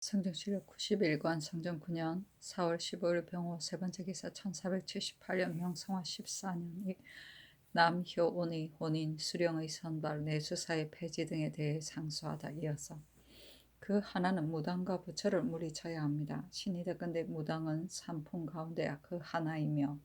성정실력 91관 성정 9년 4월 15일 병호 세 번째 기사 1478년 명성화 14년 남효운의 혼인, 수령의 선발, 내수사의 폐지 등에 대해 상소하다. 이어서 그 하나는 무당과 부처를 물리쳐야 합니다. 신이되건대 무당은 삼품 가운데 그 하나이며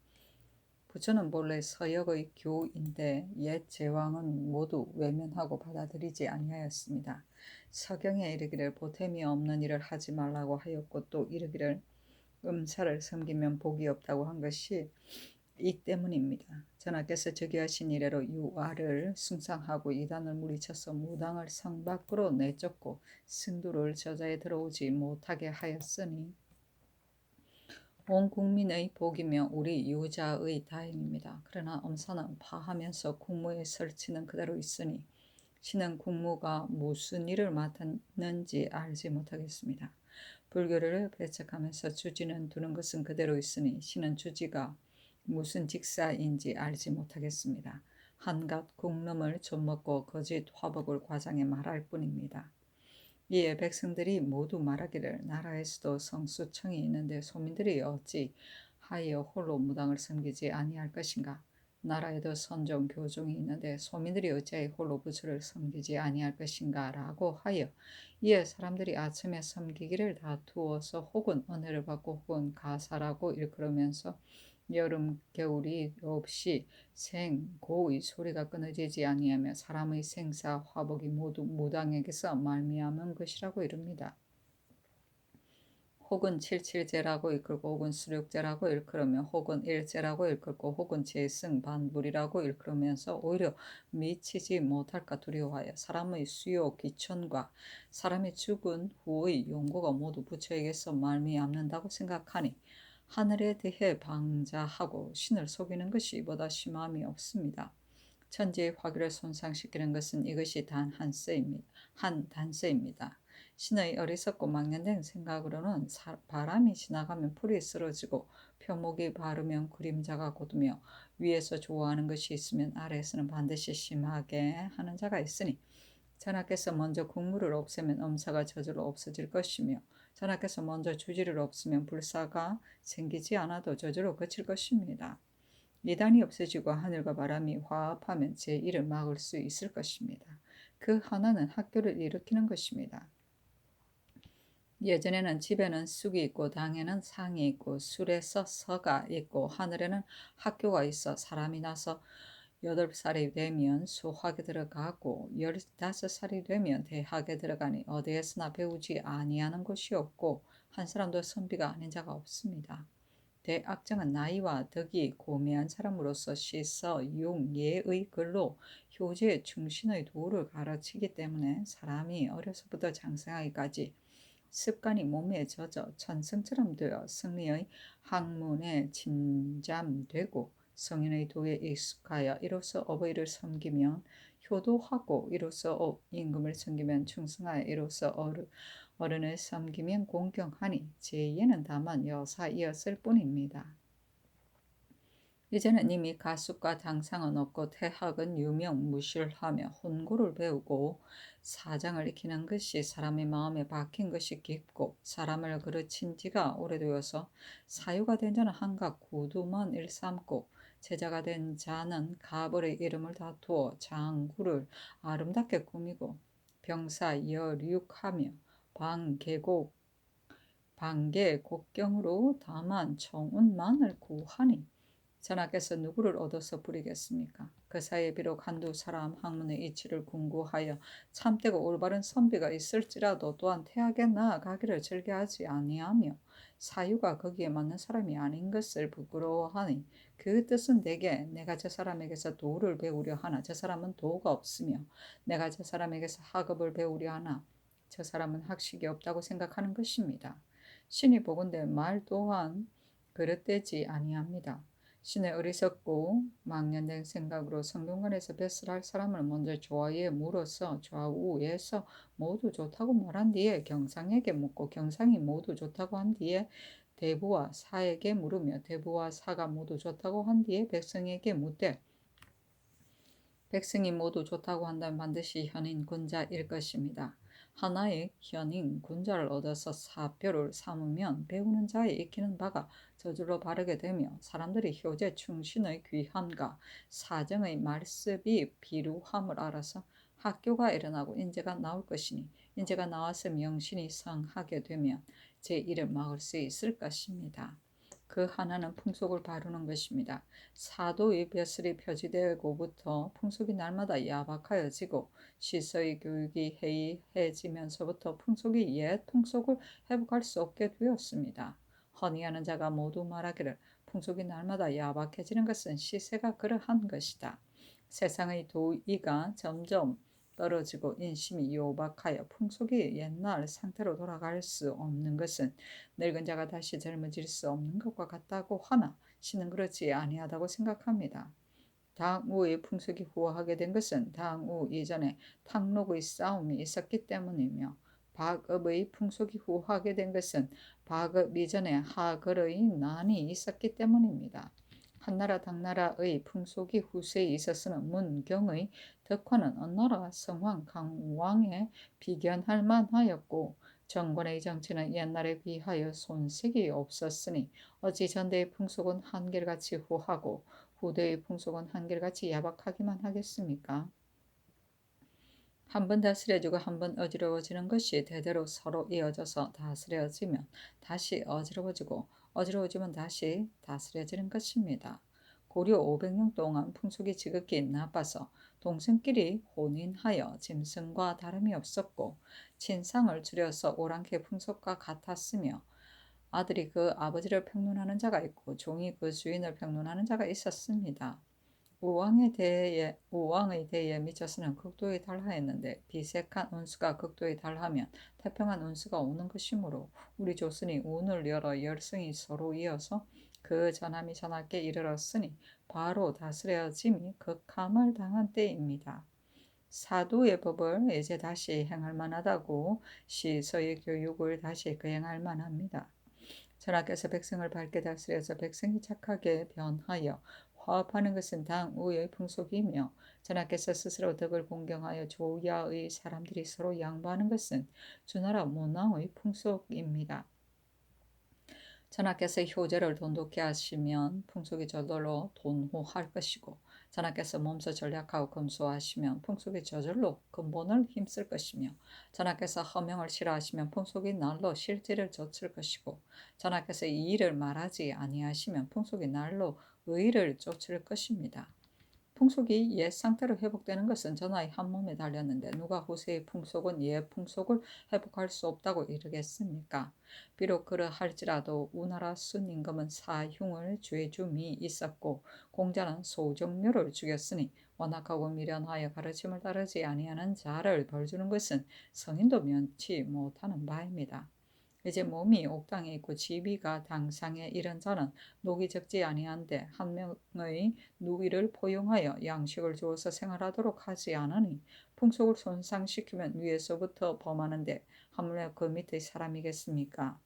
부처는 본래 서역의 교인데 옛 제왕은 모두 외면하고 받아들이지 아니하였습니다. 서경에 이르기를 보탬이 없는 일을 하지 말라고 하였고 또 이르기를 음사를 섬기면 복이 없다고 한 것이 이 때문입니다. 전하께서 즉위하신 이래로 유아를 숭상하고 이단을 물리쳐서 무당을 성 밖으로 내쫓고 승두를 저자에 들어오지 못하게 하였으니 온 국민의 복이며 우리 유자의 다행입니다. 그러나 엄사는 파하면서 국무에 설치는 그대로 있으니 신은 국무가 무슨 일을 맡았는지 알지 못하겠습니다. 불교를 배척하면서 주지는 두는 것은 그대로 있으니 신은 주지가 무슨 직사인지 알지 못하겠습니다. 한갓 국놈을 좀먹고 거짓 화법을 과장해 말할 뿐입니다. 이에 백성들이 모두 말하기를 나라에서도 성수청이 있는데 소민들이 어찌 하여 홀로 무당을 섬기지 아니할 것인가? 나라에도 선종 교종이 있는데 소민들이 어찌하여 홀로 부처를 섬기지 아니할 것인가? 라고 하여 이에 사람들이 아침에 섬기기를 다투어서 혹은 은혜를 받고 혹은 가사라고 일컬으면서 여름 겨울이 없이 생고의 소리가 끊어지지 아니하며 사람의 생사 화복이 모두 무당에게서 말미암은 것이라고 이릅니다. 혹은 칠칠제라고 일컬고 혹은 수륙제라고 일컬으며 혹은 일제라고 일컬고 혹은 제승반불이라고 일컬으면서 오히려 미치지 못할까 두려워하여 사람의 수요 귀천과 사람이 죽은 후의 용고가 모두 부처에게서 말미암는다고 생각하니 하늘에 대해 방자하고 신을 속이는 것이 보다 심함이 없습니다. 천지의 화기를 손상시키는 것은 이것이 단 한 단서입니다. 신의 어리석고 망연된 생각으로는 바람이 지나가면 풀이 쓰러지고 표목이 바르면 그림자가 곧으며 위에서 좋아하는 것이 있으면 아래에서는 반드시 심하게 하는 자가 있으니 전하께서 먼저 국무를 없애면 엄사가 저절로 없어질 것이며 전하께서 먼저 주지를 없으면 불사가 생기지 않아도 저절로 그칠 것입니다. 이단이 없어지고 하늘과 바람이 화합하면 제1을 막을 수 있을 것입니다. 그 하나는 학교를 일으키는 것입니다. 예전에는 집에는 쑥이 있고 당에는 상이 있고 술에서 서가 있고 하늘에는 학교가 있어 사람이 나서 8살이 되면 수학에 들어가고 15살이 되면 대학에 들어가니 어디에서나 배우지 아니하는 곳이 없고 한 사람도 선비가 아닌 자가 없습니다. 대악정은 나이와 덕이 고매한 사람으로서 시서, 융, 예의 글로 효제, 충신의 도를 가르치기 때문에 사람이 어려서부터 장성하기까지 습관이 몸에 젖어 천성처럼 되어 승리의 학문에 침잠되고 성인의 도에 익숙하여 이로써 어버이를 섬기면 효도하고 이로써 임금을 섬기면 충성하여 이로써 어른을 섬기면 공경하니 제2에는 다만 여사이었을 뿐입니다. 이제는 이미 가숙과 당상은 없고 태학은 유명무실하며 혼고를 배우고 사장을 익히는 것이 사람의 마음에 박힌 것이 깊고 사람을 그르친 지가 오래되어서 사유가 된 자는 한갓 구두만 일삼고 제자가 된 자는 가벌의 이름을 다투어 장구를 아름답게 꾸미고 병사 열육하며 방계 곡경으로 다만 청운만을 구하니 전하께서 누구를 얻어서 부리겠습니까? 그 사이에 비록 한두 사람 학문의 이치를 궁구하여 참되고 올바른 선비가 있을지라도 또한 태학에 나아가기를 즐겨하지 아니하며 사유가 거기에 맞는 사람이 아닌 것을 부끄러워하니 그 뜻은 대개 내가 저 사람에게서 도를 배우려 하나 저 사람은 도가 없으며 내가 저 사람에게서 학업을 배우려 하나 저 사람은 학식이 없다고 생각하는 것입니다. 신이 보건대 말 또한 그릇되지 아니합니다. 신의 어리석고 망연된 생각으로 성균관에서 뱃을 사람을 먼저 좌에 물어서 좌우에서 모두 좋다고 말한 뒤에 경상에게 묻고 경상이 모두 좋다고 한 뒤에 대부와 사에게 물으며 대부와 사가 모두 좋다고 한 뒤에 백성에게 묻되 백성이 모두 좋다고 한다면 반드시 현인 군자일 것입니다. 하나의 현인 군자를 얻어서 사표를 삼으면 배우는 자의 익히는 바가 저절로 바르게 되며 사람들이 효제 충신의 귀함과 사정의 말습이 비루함을 알아서 학교가 일어나고 인재가 나올 것이니 인재가 나와서 명신이 성하게 되면 제 일을 막을 수 있을 것입니다. 그 하나는 풍속을 바르는 것입니다. 사도의 벼슬이 표지되고부터 풍속이 날마다 야박하여지고 시서의 교육이 해이해지면서부터 풍속이 옛 풍속을 회복할 수 없게 되었습니다. 허니하는 자가 모두 말하기를 풍속이 날마다 야박해지는 것은 시세가 그러한 것이다. 세상의 도의가 점점 떨어지고 인심이 요박하여 풍속이 옛날 상태로 돌아갈 수 없는 것은 늙은 자가 다시 젊어질 수 없는 것과 같다고 하나 신은 그렇지 아니하다고 생각합니다. 당우의 풍속이 후하게 된 것은 당우 이전에 탕록의 싸움이 있었기 때문이며 박읍의 풍속이 후하게 된 것은 박읍 이전에 하걸의 난이 있었기 때문입니다. 한나라 당나라의 풍속이 후세에 있어서는 문경의 덕화는 언나라 성왕 강왕에 비견할 만하였고 정권의 정치는 옛날에 비하여 손색이 없었으니 어찌 전대의 풍속은 한결같이 후하고 후대의 풍속은 한결같이 야박하기만 하겠습니까? 한 번 다스려지고 한 번 어지러워지는 것이 대대로 서로 이어져서 다스려지면 다시 어지러워지고 어지러워지면 다시 다스려지는 것입니다. 고려 500년 동안 풍속이 지극히 나빠서 동생끼리 혼인하여 짐승과 다름이 없었고 친상을 줄여서 오랑캐 풍속과 같았으며 아들이 그 아버지를 평론하는 자가 있고 종이 그 주인을 평론하는 자가 있었습니다. 우왕의 대에 미쳐서는 극도에 달하였는데 비색한 운수가 극도에 달하면 태평한 운수가 오는 것이므로 우리 조선이 운을 열어 열승이 서로 이어서 그 전함이 전하께 이르렀으니 바로 다스려짐이 극함을 당한 때입니다. 사도의 법을 이제 다시 행할 만하다고 시서의 교육을 다시 거행할 만합니다. 전하께서 백성을 밝게 다스려서 백성이 착하게 변하여 화합하는 것은 당우의 풍속이며 전하께서 스스로 덕을 공경하여 조야의 사람들이 서로 양보하는 것은 주나라 문왕의 풍속입니다. 전하께서 효제를 돈독히 하시면 풍속이 저절로 돈호할 것이고 전하께서 몸소 전략하고 검소하시면 풍속이 저절로 근본을 힘쓸 것이며 전하께서 허명을 싫어하시면 풍속이 날로 실질을 좇을 것이고 전하께서 이 일을 말하지 아니하시면 풍속이 날로 의를 좇을 것입니다. 풍속이 옛 상태로 회복되는 것은 전하의 한 몸에 달렸는데 누가 후세의 풍속은 옛 풍속을 회복할 수 없다고 이르겠습니까? 비록 그러할지라도 우나라 순임금은 사흉을 죄줌이 있었고 공자는 소정묘를 죽였으니 완악하고 미련하여 가르침을 따르지 아니하는 자를 벌주는 것은 성인도 면치 못하는 바입니다. 이제 몸이 옥당에 있고 지위가 당상에 이른 자는 녹이 적지 아니한데 한 명의 누이를 포용하여 양식을 주어서 생활하도록 하지 않으니 풍속을 손상시키면 위에서부터 범하는데 하물며 그 밑의 사람이겠습니까?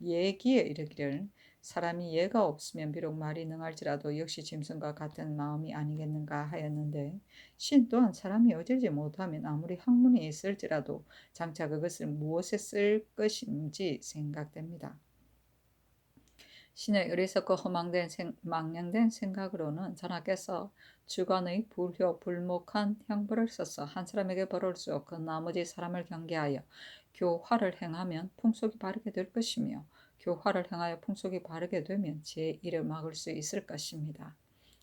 예기에 이르기를 사람이 예가 없으면 비록 말이 능할지라도 역시 짐승과 같은 마음이 아니겠는가 하였는데 신 또한 사람이 어질지 못하면 아무리 학문이 있을지라도 장차 그것을 무엇에 쓸 것인지 생각됩니다. 신의 어리석고 망령된 생각으로는 전하께서 주관의 불효불목한 형벌을 써서 한 사람에게 벌을 주어 그 나머지 사람을 경계하여 교화를 행하면 풍속이 바르게 될 것이며 교화를 행하여 풍속이 바르게 되면 제1을 막을 수 있을 것입니다.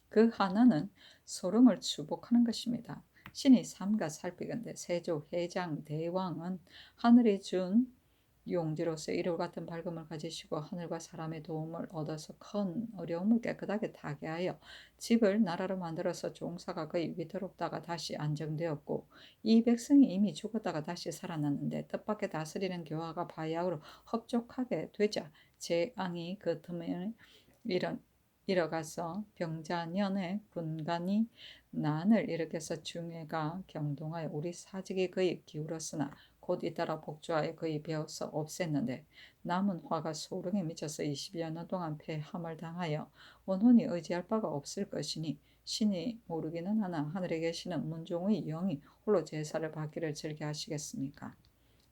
그 하나는 소름을 추복하는 것입니다. 신이 삼가 살피건대 세조, 회장, 대왕은 하늘이 준 용지로서 이를 같은 밝음을 가지시고 하늘과 사람의 도움을 얻어서 큰 어려움을 깨끗하게 타개하여 집을 나라로 만들어서 종사가 거의 위태롭다가 다시 안정되었고 이 백성이 이미 죽었다가 다시 살아났는데 뜻밖의 다스리는 교화가 바야흐로 흡족하게 되자 재앙이 그 틈에 일어가서 병자년에 군간이 난을 일으켜서 중해가 경동하여 우리 사직이 거의 기울었으나 곧 잇따라 복주하여 거의 베어서 없앴는데 남은 화가 소릉에 미쳐서 20여 년 동안 폐함을 당하여 원혼이 의지할 바가 없을 것이니 신이 모르기는 하나 하늘에 계시는 문종의 영이 홀로 제사를 받기를 즐겨 하시겠습니까?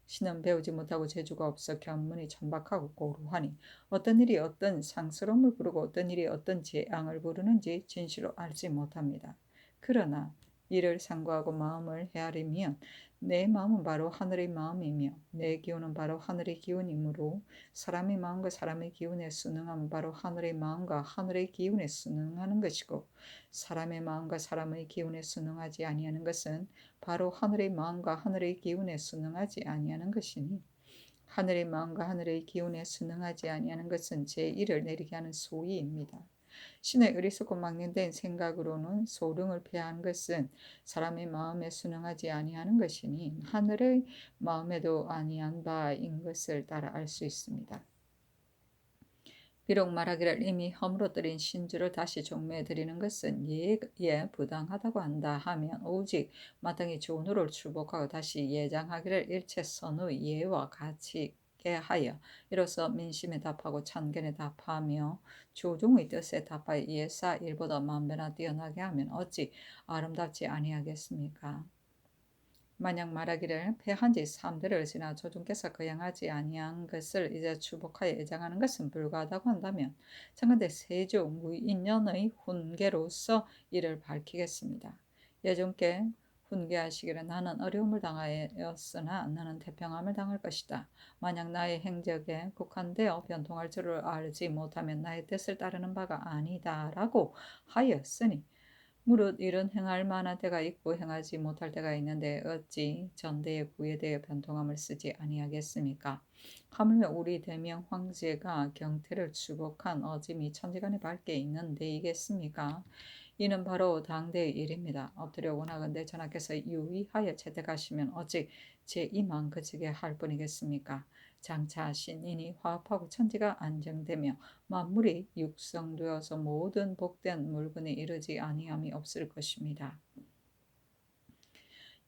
신은 배우지 못하고 재주가 없어 견문이 천박하고 고루하니 어떤 일이 어떤 상스러움을 부르고 어떤 일이 어떤 재앙을 부르는지 진실로 알지 못합니다. 그러나 이를 상고하고 마음을 헤아리면 내 마음은 바로 하늘의 마음이며 내 기운은 바로 하늘의 기운이므로 사람의 마음과 사람의 기운에 순응함은 바로 하늘의 마음과 하늘의 기운에 순응하는 것이고 사람의 마음과 사람의 기운에 순응하지 아니하는 것은 바로 하늘의 마음과 하늘의 기운에 순응하지 아니하는 것이니 하늘의 마음과 하늘의 기운에 순응하지 아니하는 것은 제1을 내리게 하는 소위입니다. 신의 어리석고 망령된 생각으로는 소릉을 폐하는 것은 사람의 마음에 순응하지 아니하는 것이니 하늘의 마음에도 아니한 바인 것을 따라 알 수 있습니다. 비록 말하기를 이미 허물어뜨린 신주를 다시 종묘에 드리는 것은 예에 부당하다고 한다 하면 오직 마땅히 조누를 출복하고 다시 예장하기를 일체 선의 예와 같이 하여 이로써 민심에 답하고 천견에 답하며 조종의 뜻에 답하여 예사 일보다 만배나 뛰어나게 하면 어찌 아름답지 아니하겠습니까? 만약 말하기를 패한 지 3대를 지나 조중께서 거양하지 아니한 것을 이제 추복하여 예장하는 것은 불가하다고 한다면 청근대 세조 무인년의 훈계로서 이를 밝히겠습니다. 예전께 훈계하시기를 나는 어려움을 당하였으나 나는 태평함을 당할 것이다. 만약 나의 행적에 국한되어 변통할 줄을 알지 못하면 나의 뜻을 따르는 바가 아니다 라고 하였으니 무릇 이런 행할 만한 때가 있고 행하지 못할 때가 있는데 어찌 전대의 구에 대해 변통함을 쓰지 아니하겠습니까? 하물며 우리 대명 황제가 경태를 추복한 어짐이 천지간에 밝게 있는데이겠습니까? 이는 바로 당대의 일입니다. 엎드려 원하건대 전하께서 유의하여 채택하시면 어찌 제2만 그치게 할 뿐이겠습니까? 장차 신인이 화합하고 천지가 안정되며 만물이 육성되어서 모든 복된 물건에 이르지 아니함이 없을 것입니다.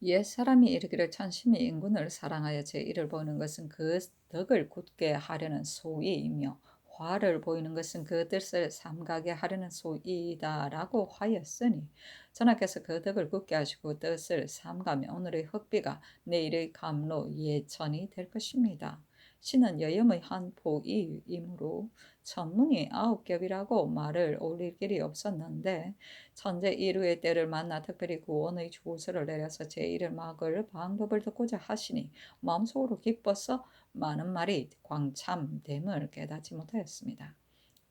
옛 사람이 이르기를 천심이 인군을 사랑하여 제1을 보는 것은 그 덕을 굳게 하려는 소이이며 화를 보이는 것은 그 뜻을 삼가게 하려는 소이다라고 하였으니 전하께서 그 덕을 굳게 하시고 뜻을 삼가며 오늘의 흑비가 내일의 감로 예천이 될 것입니다. 신은 여염의 한 포이이므로 천문이 9겹이라고 말을 올릴 길이 없었는데 천재 이루의 때를 만나 특별히 구원의 조서를 내려서 제1을 막을 방법을 듣고자 하시니 마음속으로 기뻐서 많은 말이 광참됨을 깨닫지 못하였습니다.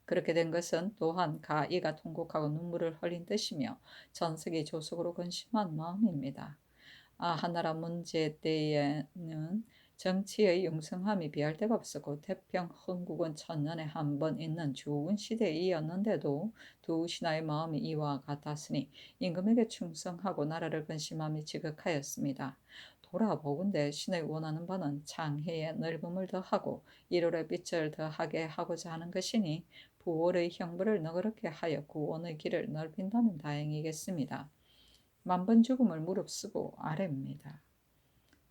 그렇게 된 것은 또한 가이가 통곡하고 눈물을 흘린 뜻이며 전석이 조속으로 근심한 마음입니다. 하나라 문제 때에는 정치의 융성함이 비할 데가 없었고 태평 흥국은 천년에 한 번 있는 좋은 시대이었는데도 두 신하의 마음이 이와 같았으니 임금에게 충성하고 나라를 근심함이 지극하였습니다. 돌아보건대 신의 원하는 바는 장해의 넓음을 더하고 일월의 빛을 더하게 하고자 하는 것이니 부월의 형벌을 너그럽게 하여 구원의 길을 넓힌다면 다행이겠습니다. 만번 죽음을 무릅쓰고 아뢰입니다.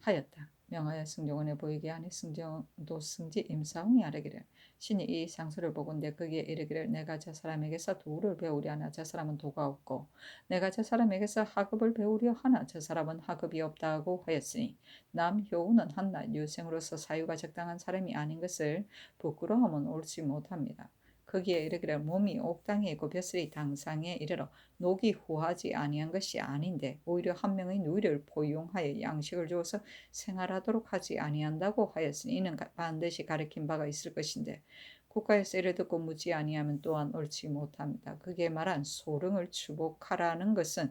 하였다. 명하여 승정원에 보이게 하니 승정도 승지 임사홍이 아뢰기를 신이 이 상소를 보건대 거기에 이르기를 내가 저 사람에게서 도를 배우려 하나 저 사람은 도가 없고 내가 저 사람에게서 학업을 배우려 하나 저 사람은 학업이 없다고 하였으니 남효우는 한낱 유생으로서 사유가 적당한 사람이 아닌 것을 부끄러움은 옳지 못합니다. 거기에 이르기를 몸이 옥당에 있고 벼슬이 당상에 이르러 녹이 후하지 아니한 것이 아닌데 오히려 한 명의 누이를 포용하여 양식을 주어서 생활하도록 하지 아니한다고 하였으니 이는 반드시 가르친 바가 있을 것인데 국가에서 이를 듣고 묻지 아니하면 또한 옳지 못합니다. 그게 말한 소릉을 추복하라는 것은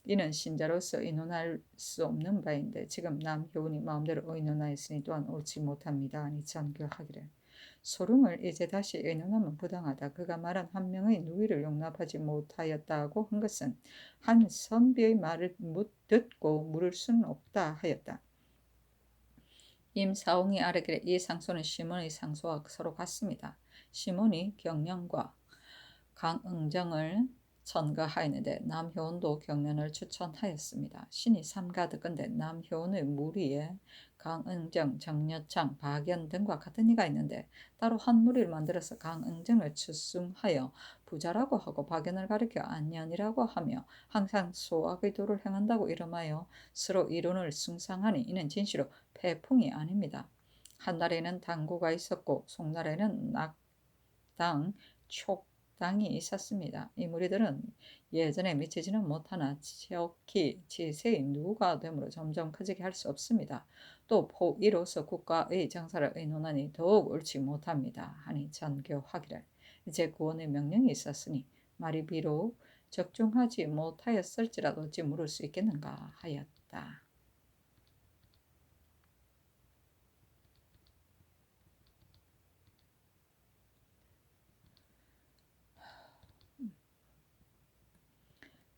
이는 신자로서 의논할 수 없는 바인데 지금 남효운이 마음대로 의논하였으니 또한 옳지 못합니다. 아니 전교하기를 소름을 이제 다시 의논하면 부당하다. 그가 말한 한 명의 누이를 용납하지 못하였다고 한 것은 한 선비의 말을 듣고 물을 수는 없다 하였다. 임사홍이 아뢰기를 이 상소는 시몬의 상소와 서로 같습니다. 시몬이 경영과 강응정을 천거하였는데 남효원도 경련을 추천하였습니다. 신이 삼가득건데 남효원의 무리에 강응정, 정여창, 박연 등과 같은 이가 있는데 따로 한 무리를 만들어서 강응정을 추승하여 부자라고 하고 박연을 가리켜 안년이라고 하며 항상 소악의 도를 행한다고 이름하여 서로 이론을 숭상하니 이는 진시로 패풍이 아닙니다. 한날에는 당구가 있었고 송날에는 낙당, 촉당이 있었습니다. 이 무리들은 예전에 미치지는 못하나 지역히 지세의 누가 되므로 점점 커지게 할 수 없습니다. 또 이로써 국가의 정사를 의논하니 더욱 옳지 못합니다. 하니 전교하기를 이제 구원의 명령이 있었으니 말이 비록 적중하지 못하였을지라도 어찌 물을 수 있겠는가 하였다.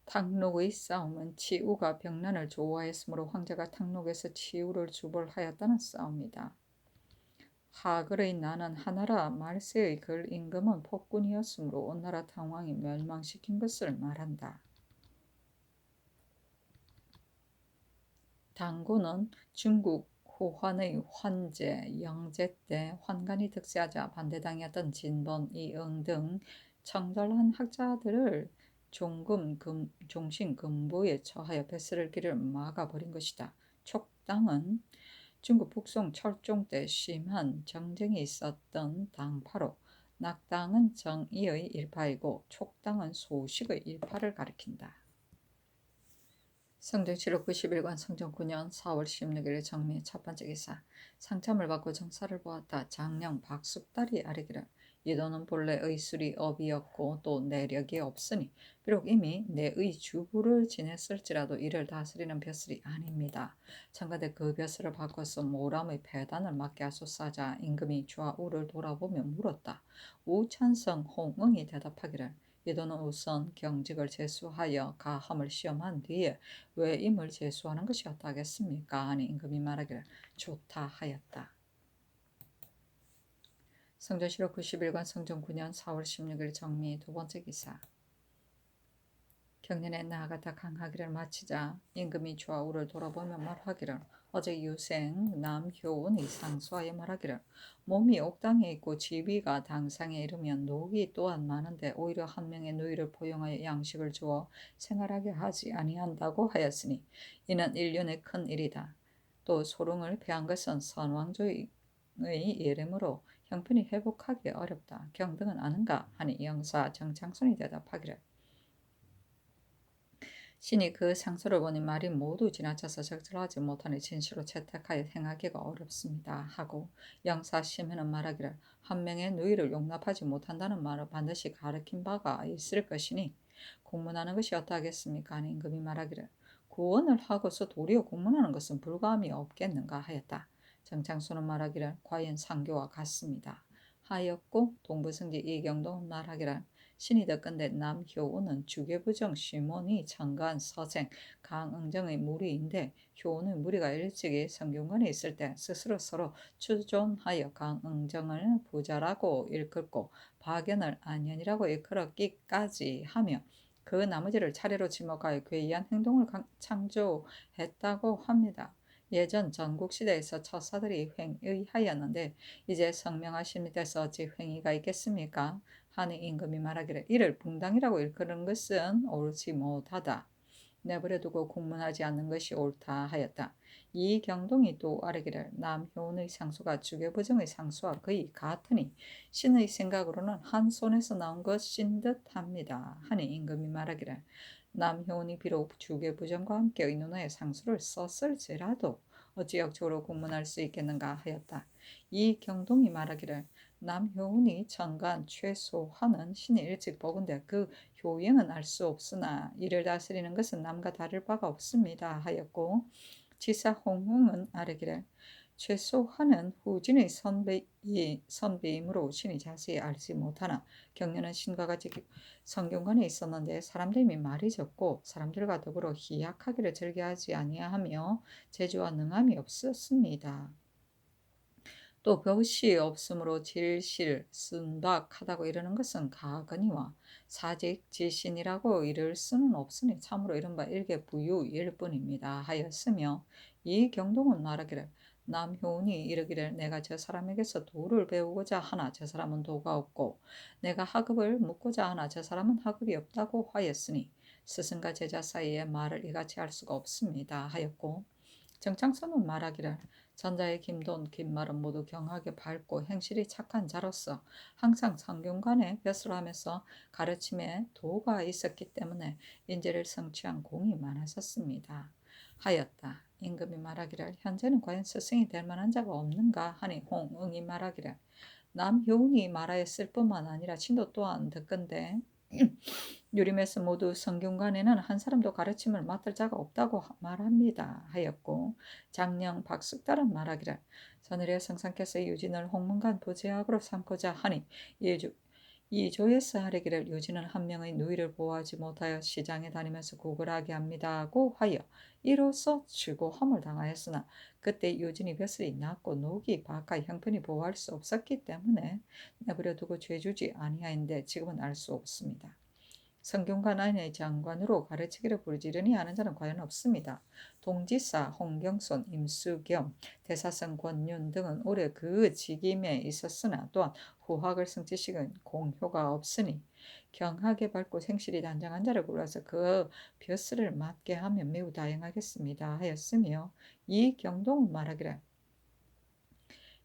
탕록의 싸움은 치우가 병난을 좋아했으므로 황제가 탕록에서 치우를 주벌하였다는 싸움이다. 하글의 나는 하나라 말세의 글 임금은 폭군이었으므로 온 나라 당왕이 멸망시킨 것을 말한다. 당군은 중국 호환의 환제, 영제 때 환관이 득세하자 반대당이었던 진본, 이응 등 청절한 학자들을 종신 금보에 처하여 뱃슬을 길을 막아버린 것이다. 촉당은 중국 북송 철종 때 심한 정쟁이 있었던 당파로 낙당은 정의의 일파이고 촉당은 소식의 일파를 가리킨다. 성정치록 91관 성정 9년 4월 16일 정미 첫 번째 기사. 상참을 받고 정사를 보았다. 장령 박숙달이 아뢰기를 이 돈은 본래 의술이 업이었고 또 내력이 없으니 비록 이미 내 의 주부를 지냈을지라도 이를 다스리는 벼슬이 아닙니다. 청가대 그 벼슬을 바꿔서 모람의 배단을 맡게 하소서하자 임금이 좌우를 돌아보며 물었다. 우찬성 홍응이 대답하기를 이 돈은 우선 경직을 제수하여 가함을 시험한 뒤에 왜 임을 제수하는 것이 어떠하겠습니까? 하니 임금이 말하기를 좋다 하였다. 성전시록 91관 성전 9년 4월 16일 정미 두 번째 기사. 경년에 나아가다 강하기를 마치자 임금이 좌우를 돌아보며 말하기를 어제 유생 남효운이 상수하여 말하기를 몸이 옥당에 있고 지위가 당상에 이르면 녹이 또한 많은데 오히려 한 명의 누이를 포용하여 양식을 주어 생활하게 하지 아니한다고 하였으니 이는 인륜의 큰 일이다. 또 소릉을 패한 것은 선왕조의 이름으로 형편이 회복하기 어렵다. 경등은 아는가? 하니 영사 정창순이 대답하기를 신이 그 상소를 보니 말이 모두 지나쳐서 적절하지 못하니 진실로 채택하여 행하기가 어렵습니다. 하고 영사 심해는 말하기를 한 명의 누이를 용납하지 못한다는 말을 반드시 가르친 바가 있을 것이니 공문하는 것이 어떠하겠습니까? 하니 임금이 말하기를 구원을 하고서 도리어 공문하는 것은 불가함이 없겠는가 하였다. 정창수는 말하기를 과연 상교와 같습니다. 하였고 동부승지 이경도 말하기를 신이 덕건대 남효운은 주계부정 시몬이 창간 서생 강응정의 무리인데 효운의 무리가 일찍이 성균관에 있을 때 스스로 서로 추존하여 강응정을 부자라고 일컫고 박연을 안연이라고 일컬었기까지 하며 그 나머지를 차례로 지목하여 괴이한 행동을 창조했다고 합니다. 예전 전국시대에서 처사들이 횡의하였는데 이제 성명하신 밑에서 어찌 횡의가 있겠습니까? 하니 임금이 말하기를 이를 붕당이라고 일컫는 것은 옳지 못하다. 내버려 두고 공문하지 않는 것이 옳다 하였다. 이 경동이 또 아뢰기를 남효운의 상수가 주계부정의 상수와 거의 같으니 신의 생각으로는 한 손에서 나온 것인 듯합니다. 하니 임금이 말하기를 남효운이 비록 주계부정과 함께 의논하여 상수를 썼을지라도 어찌 역적으로 공문할 수 있겠는가 하였다. 이 경동이 말하기를 남효운이 천간 최소하는 신이 일찍 보건대 그 효행은 알 수 없으나 이를 다스리는 것은 남과 다를 바가 없습니다 하였고 지사 홍흥은 아뢰기를 최소하는 후진의 선배이므로 신이 자세히 알지 못하나 경련은 신과 같이 성균관에 있었는데 사람들이 말이 적고 사람들과 더불어 희약하기를 즐겨하지 아니하며 재주와 능함이 없었습니다. 또 볕이 없으므로 질실 순박하다고 이르는 것은 가거니와 사직 지신이라고 이를 수는 없으니 참으로 이른바 일개부유일 뿐입니다 하였으며, 이 경동은 말하기를 남효운이 이르기를 내가 저 사람에게서 도를 배우고자 하나 저 사람은 도가 없고 내가 학업을 묻고자 하나 저 사람은 학업이 없다고 하였으니 스승과 제자 사이의 말을 이같이 할 수가 없습니다 하였고, 정창선은 말하기를 전자의 김돈 김말은 모두 경하게 밝고 행실이 착한 자로서 항상 성균관에 벼슬 하면서 가르침에 도가 있었기 때문에 인재를 성취한 공이 많았었습니다 하였다. 임금이 말하기를 현재는 과연 스승이 될 만한 자가 없는가 하니 홍응이 말하기를 남효운이 말하였을 뿐만 아니라 신도 또한 듣건대 유림에서 모두 성균관에는 한 사람도 가르침을 맡을 자가 없다고 말합니다 하였고, 장령 박숙달은 말하기를 전일의 성상께서 유진을 홍문관 부제학으로 삼고자 하니 이 조에서 하려기를 유진은 한 명의 누이를 보호하지 못하여 시장에 다니면서 구걸하게 합니다고 하여 이로써 즐거움을 당하였으나, 그때 유진이 벼슬이 낮고 녹이 박하 형편이 보호할 수 없었기 때문에 내버려 두고 죄주지 아니하인데 지금은 알 수 없습니다. 성균관 안의 장관으로 가르치기를 부르지르니 하는 자는 과연 없습니다. 동지사, 홍경손, 임수겸, 대사성 권윤 등은 오래 그 직임에 있었으나 또한 후학을 성취시킨 공효가 없으니 경하게 밝고 생실이 단정한 자를 골라서 그 벼슬을 맡게 하면 매우 다행하겠습니다 하였으며, 이 경동은 말하기를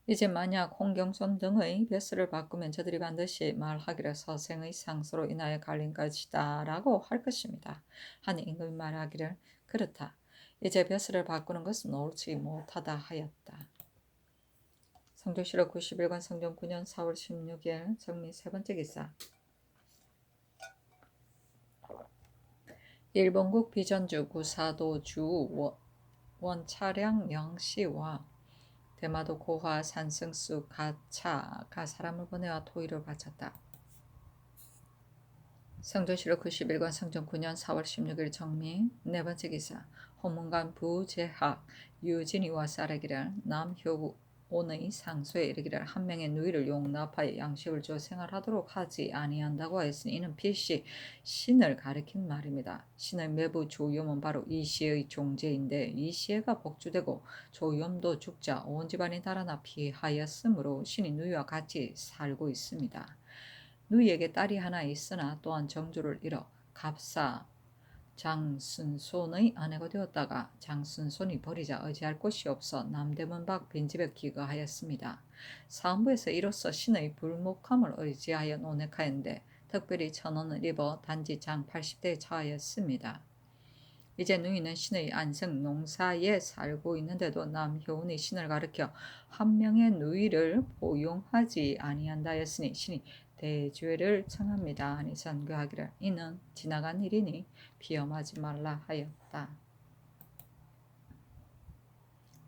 이제 만약 홍경손 등의 벼슬을 바꾸면 저들이 반드시 말하기를 서생의 상소로 인하여 갈린 것이다 라고 할 것입니다 하니 임금이 말하기를 그렇다. 이제 벼슬을 바꾸는 것은 옳지 못하다 하였다. 성조실록 91권 성종 9년 4월 16일 정미 세 번째 기사. 일본국 비전주 구사도주 원차량 영시와 대마도 고화 산승수 가차가 사람을 보내와 토의를 바쳤다. 성조실록 91권 성종 9년 4월 16일 정미 네 번째 기사. 홍문관 부제학 유진이와 쌀에기를 남효온의 상소에 이르기를 한 명의 누이를 용납하여 양식을 주어 생활하도록 하지 아니한다고 하였으니 이는 필시 신을 가리킨 말입니다. 신의 매부 조염은 바로 이시의 종제인데 이시가 복주되고 조염도 죽자 온 집안이 달아나 피하였으므로 신이 누이와 같이 살고 있습니다. 누이에게 딸이 하나 있으나 또한 정조를 잃어 갑사 장순손의 아내가 되었다가 장순손이 버리자 의지할 곳이 없어 남대문 밖 빈집에 기거하였습니다. 사헌부에서 이로써 신의 불목함을 의지하여 논핵하였는데 특별히 천언을 입어 단지 장 80대에 처하였습니다. 이제 누이는 신의 안성 농사에 살고 있는데도 남효운이 신을 가르켜 한 명의 누이를 포용하지 아니한다였으니 신이 대죄를 청합니다 하니 전교하기를 이는 지나간 일이니 비염하지 말라 하였다.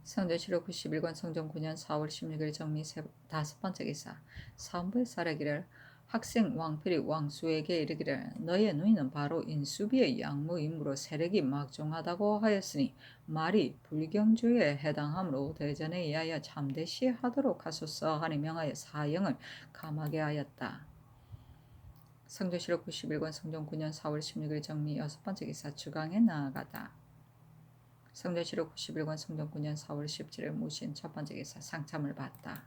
성조실록 91권 성종 9년 4월 16일 정미 다섯 번째 기사. 사헌부의 사례기를 학생 왕필이 왕수에게 이르기를 너의 누이는 바로 인수비의 양무임으로 세력이 막중하다고 하였으니 말이 불경주에 해당하므로 대전에 의하여 참대시하도록 하소서 하니 명하여 사형을 감하게 하였다. 성조실록 91권 성종 9년 4월 16일 정미 여섯 번째 기사. 주강에 나아가다. 성조실록 91권 성종 9년 4월 17일 무신 첫 번째 기사. 상참을 받다.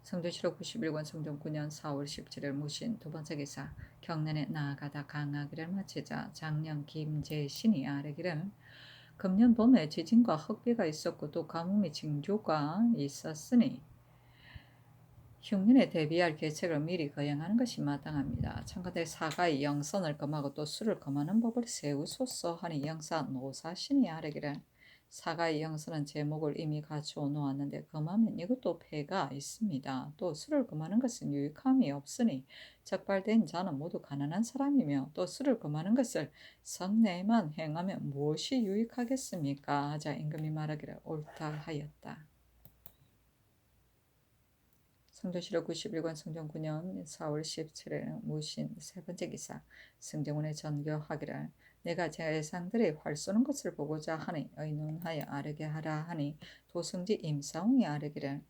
성조실록 91권 성종 9년 4월 17일 무신 두 번째 기사. 경내에 나아가다 강하기를 마치자 장령 김재신이 아뢰기를 금년 봄에 지진과 흑비가 있었고 또 가뭄이 징조가 있었으니 흉년에 대비할 계책을 미리 거행하는 것이 마땅합니다. 청가대 사가의 영선을 금하고 또 술을 금하는 법을 세우소서 하니 영사 노사신이 아뢰기를 사가의 영선은 제목을 이미 갖추어 놓았는데 금하면 이것도 폐가 있습니다. 또 술을 금하는 것은 유익함이 없으니 적발된 자는 모두 가난한 사람이며 또 술을 금하는 것을 성내에만 행하면 무엇이 유익하겠습니까? 하자 임금이 말하기를 옳다 하였다. 성조실록 91권 성종 9년 4월 17일 무신 세 번째 기사. 승정원의 전교하기를 내가 제상들이 활 쏘는 것을 보고자 하니 의논하여 아뢰게 하라 하니 도승지 임사홍이 아뢰기를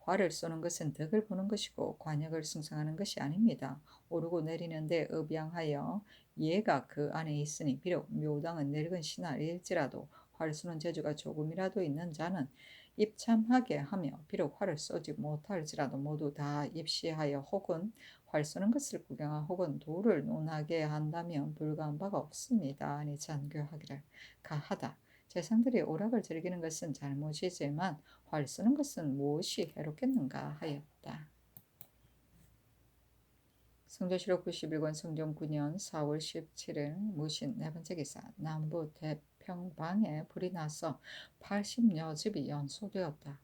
활을 쏘는 것은 덕을 보는 것이고 관역을 승성하는 것이 아닙니다. 오르고 내리는데 업양하여 예가 그 안에 있으니 비록 묘당은 늙은 신하일지라도 활 쏘는 재주가 조금이라도 있는 자는 입참하게 하며 비록 활을 쏘지 못할지라도 모두 다 입시하여 혹은 활 쏘는 것을 구경하 혹은 도를 논하게 한다면 불가한 바가 없습니다. 아니 잔교하기를 가하다. 재상들이 오락을 즐기는 것은 잘못이지만 활 쏘는 것은 무엇이 해롭겠는가 하였다. 성조실록 91권 성종 9년 4월 17일 무신 네 번째 기사 남부 태평방에 불이 나서 80여 집이 연소되었다.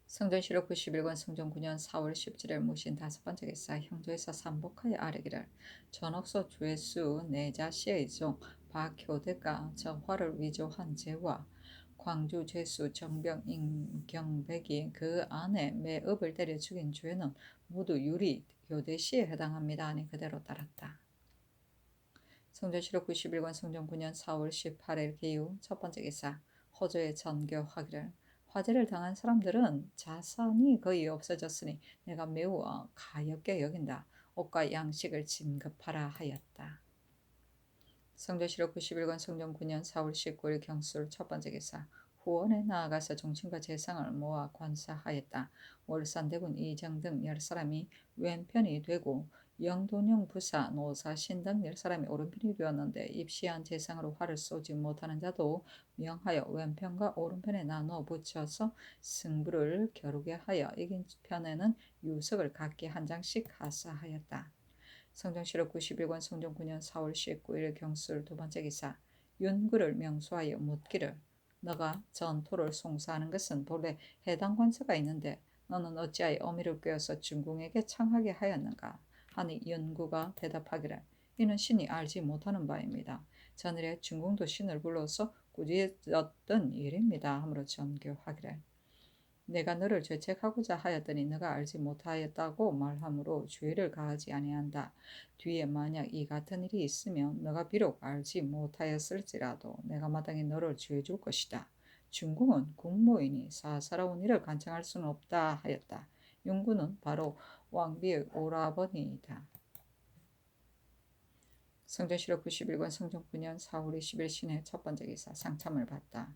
성전실록 91권 성종 9년 4월 17일 무신 다섯 번째 기사 형조에서 삼복하여 아뢰기를 전옥소 죄수 내자씨의 종 박효대가 저 화를 위조한 죄와 광주 죄수 정병 임경백이 그 아내 매업을 때려 죽인 죄는 모두 유리 교대씨에 해당합니다. 하니 그대로 따랐다. 성전실록 91권 성종 9년 4월 18일 기후 첫 번째 기사 호조의 전교하기를 화재를 당한 사람들은 자산이 거의 없어졌으니 내가 매우 가엾게 여긴다. 옷과 양식을 진급하라 하였다. 성전실록 91권 성종 9년 4월 19일 경술 첫 번째 기사 후원에 나아가서 종친과 재상을 모아 관사하였다. 월산대군 이정 등 10사람이 왼편이 되고 영돈용 부사 노사신 등 10사람이 오른편이 되었는데 입시한 재상으로 활을 쏘지 못하는 자도 명하여 왼편과 오른편에 나눠 붙여서 승부를 겨루게 하여 이긴 편에는 유석을 각기 한 장씩 하사하였다. 성정실록 91권 성종 9년 4월 19일 경술 두 번째 기사 윤구를 명수하여 묻기를 너가 전토를 송사하는 것은 본래 해당 관서가 있는데 너는 어찌하여 어미를 꿰어서 중궁에게 청하게 하였는가 하니 윤구가 대답하기를 이는 신이 알지 못하는 바입니다. 전일에 중궁도 신을 불러서 꾸짖었던 일입니다. 하므로 전교하기를 내가 너를 죄책하고자 하였더니 너가 알지 못하였다고 말하므로 죄를 가하지 아니한다. 뒤에 만약 이 같은 일이 있으면 너가 비록 알지 못하였을지라도 내가 마땅히 너를 죄 줄 것이다. 중궁은 국모이니 사사로운 일을 간청할 수는 없다 하였다. 윤구는 바로 왕비의 오라버니이다. 성전실록 91권 성종 9년 4월 20일 신의 첫 번째 기사 상참을 받다.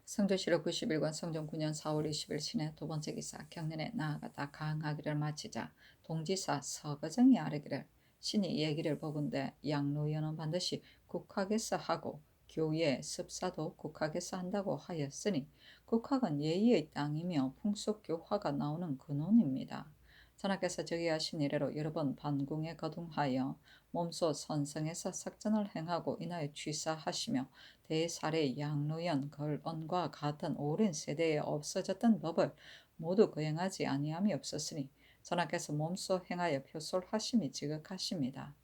성조실록 91권 성종 9년 4월 20일 신의 두 번째 기사 경년에 나아가다 강하기를 마치자 동지사 서거정이 아뢰기를 신이 얘기를 보건대 양로연은 반드시 국학에서 하고 교예 습사도 국학에서 한다고 하였으니 국학은 예의의 땅이며 풍속교화가 나오는 근원입니다. 전하께서 저기하신 이래로 여러 번 반궁에 거둥하여 몸소 선성에서 sak전을 행하고 인하여 취사하시며 대사례 양로연 걸언과 같은 오랜 세대에 없어졌던 법을 모두 거행하지 아니함이 없었으니 전하께서 몸소 행하여 표솔하심이 지극하십니다.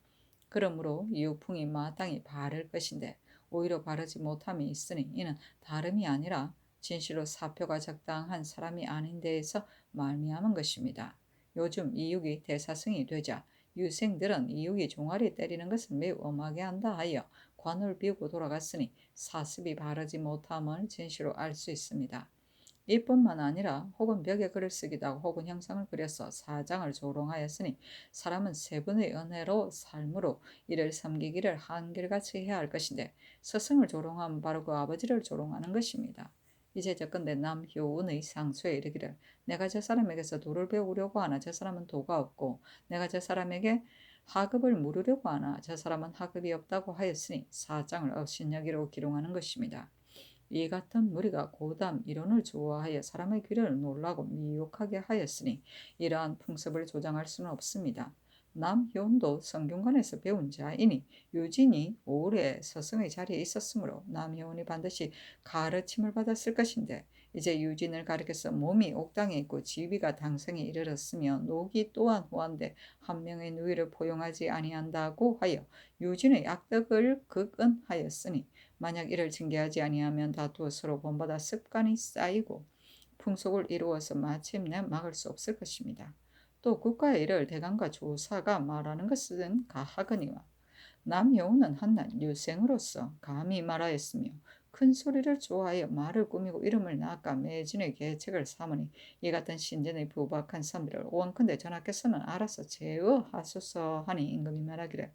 그러므로 유풍이 마땅히 바를 것인데 오히려 바르지 못함이 있으니 이는 다름이 아니라 진실로 사표가 적당한 사람이 아닌 데에서 말미암은 것입니다. 요즘 이육이 대사승이 되자 유생들은 이육이 종아리 때리는 것을 매우 엄하게 한다 하여 관을 비우고 돌아갔으니 사습이 바르지 못함을 진실로 알 수 있습니다. 이뿐만 아니라 혹은 벽에 글을 쓰기도 하고 혹은 형상을 그려서 사장을 조롱하였으니 사람은 세 분의 은혜로 삶으로 이를 섬기기를 한결같이 해야 할 것인데 스승을 조롱하면 바로 그 아버지를 조롱하는 것입니다. 이제 적건대 남효운의 상소에 이르기를 내가 저 사람에게서 도를 배우려고 하나 저 사람은 도가 없고 내가 저 사람에게 하급을 물으려고 하나 저 사람은 하급이 없다고 하였으니 사장을 업신여기로 기롱하는 것입니다. 이 같은 무리가 고담 이론을 좋아하여 사람의 귀를 놀라고 미혹하게 하였으니 이러한 풍습을 조장할 수는 없습니다. 남효운도 성균관에서 배운 자이니 유진이 오래 스승의 자리에 있었으므로 남효운이 반드시 가르침을 받았을 것인데 이제 유진을 가리켜서 몸이 옥당에 있고 지위가 당성에 이르렀으며 녹이 또한 후한데 한 명의 누이를 포용하지 아니한다고 하여 유진의 악덕을 극언하였으니 만약 이를 징계하지 아니하면 다투어 서로 본받아 습관이 쌓이고 풍속을 이루어서 마침내 막을 수 없을 것입니다. 또 국가의 일을 대감과 조사가 말하는 것은 가하거니와 남여운은 한낱 유생으로서 감히 말하였으며 큰 소리를 좋아하여 말을 꾸미고 이름을 낚아 매진의 계책을 삼으니 이 같은 신전의 부박한 사람들을 원컨대 전하께서는 알아서 제어하소서 하니 임금이 말하기를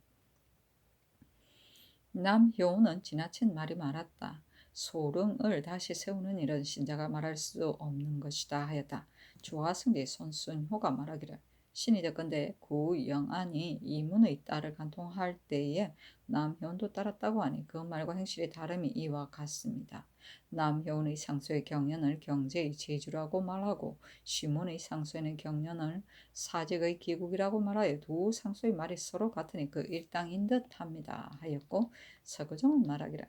남효는 지나친 말이 많았다. 소릉을 다시 세우는 일은 신자가 말할 수 없는 것이다 하였다. 조하승기 손순호가 말하기를 신이 되건대 구영안이 이문의 딸을 간통할 때에 남효도 따랐다고 하니 그 말과 행실의 다름이 이와 같습니다. 남효의 상소의 경연을 경제의 제주라고 말하고 시문의 상소에는 경연을 사직의 기국이라고 말하여 두 상소의 말이 서로 같으니 그 일당인 듯합니다 하였고 서구정은 말하기를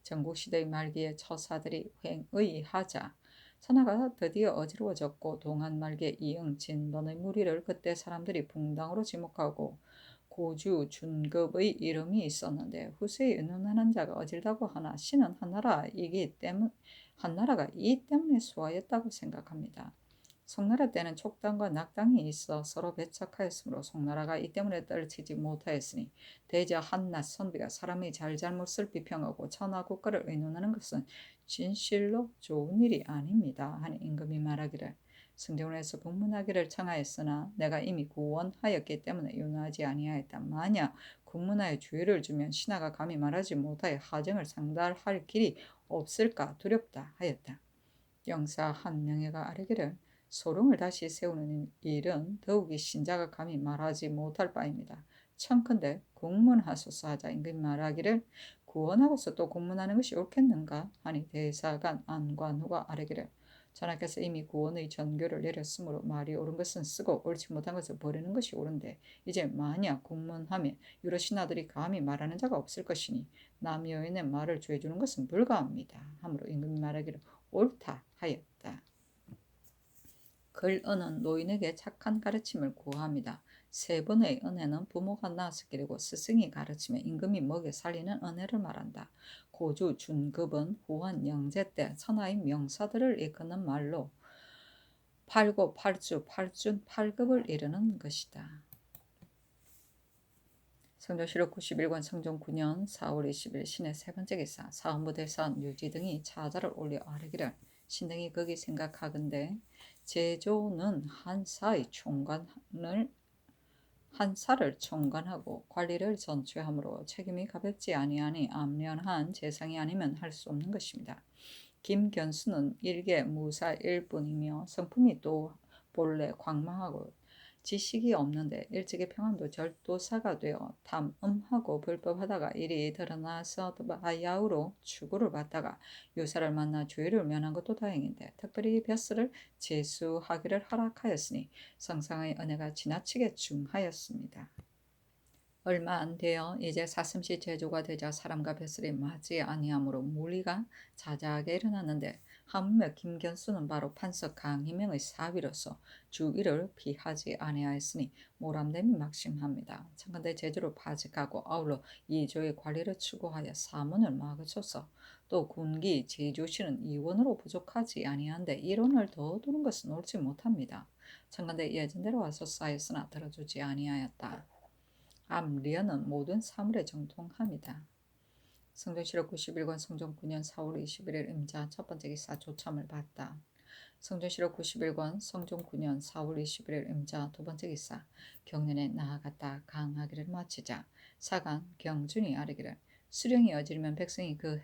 전국시대의 말기에 처사들이 횡의하자 천하가 드디어 어지러워졌고 동한 말기에 이응 진번의 무리를 그때 사람들이 붕당으로 지목하고 고주 준급의 이름이 있었는데 후세에 은둔하는 자가 어질다고 하나 신은 한나라가 이 때문에 수하였다고 생각합니다. 송나라 때는 촉당과 낙당이 있어 서로 배척하였으므로 송나라가 이 때문에 떨치지 못하였으니 대저 한낱 선비가 사람의 잘잘못을 비평하고 천하 국가를 의논하는 것은 진실로 좋은 일이 아닙니다 하니 임금이 말하기를 승정원에서 국문하기를 청하였으나 내가 이미 구원하였기 때문에 윤하지 아니하였다. 만약 국문하에 주의를 주면 신하가 감히 말하지 못하여 하정을 상달할 길이 없을까 두렵다 하였다. 영사 한 명예가 아뢰기를 소릉을 다시 세우는 일은 더욱이 신자가 감히 말하지 못할 바입니다. 청컨대 국문하소서 하자 임금이 말하기를 구원하고서 또 국문하는 것이 옳겠는가 하니 대사관 안관우가 아뢰기를 전하께서 이미 구원의 전교를 내렸으므로 말이 옳은 것은 쓰고 옳지 못한 것을 버리는 것이 옳은데 이제 만약 국문하면 유로 신하들이 감히 말하는 자가 없을 것이니 남의 여인의 말을 죄주는 것은 불가합니다. 하므로 임금이 말하기를 옳다 하였다. 글은은 노인에게 착한 가르침을 구합니다. 세 번의 은혜는 부모가 낳아서 기르고 스승이 가르치며 임금이 먹여 살리는 은혜를 말한다. 고주 준급은 후한 영제 때 천하의 명사들을 이끄는 말로 팔고 팔주, 팔준, 팔급을 이르는 것이다. 성조실록 91권 성종 9년 4월 20일 신의 세 번째 기사 사헌부 대사원 유지 등이 차자를 올려 아뢰기를 신등이 거기 생각하건대 제조는 한사를 총관하고 관리를 전취하므로 책임이 가볍지 아니하니 암련한 재상이 아니면 할 수 없는 것입니다. 김견수는 일개 무사일 뿐이며 성품이 또 본래 광망하고 지식이 없는데 일찍이 평안도 절도사가 되어 탐음하고 불법하다가 일이 드러나서 바야흐로 추구를 받다가 유사를 만나 죄를 면한 것도 다행인데 특별히 벼슬을 제수하기를 허락하였으니 성상의 은혜가 지나치게 중하였습니다. 얼마 안 되어 이제 사슴시 제조가 되자 사람과 벼슬이 맞지 아니하므로 무리가 자자하게 일어났는데 하물며 김견수는 바로 판서 강희명의 사위로서 주의를 피하지 아니하였으니 모람됨이 막심합니다. 청컨대 제주를 파직하고 아울러 이조의 관리를 추구하여 사문을 막으소서. 또 군기 제주시는 이원으로 부족하지 아니한데 일원을 더 두는 것은 옳지 못합니다. 청컨대 예전대로 하소서 하였으나 들어주지 아니하였다. 암리언은 모든 사물에 정통합니다. 성전실록 91권 성종 9년 4월 21일 임자 첫 번째 기사 조참을 받다. 성전실록 91권 성종 9년 4월 21일 임자 두 번째 기사 경연에 나아갔다 강하기를 마치자 사간 경준이 아뢰기를 수령이 어지르면 백성이 그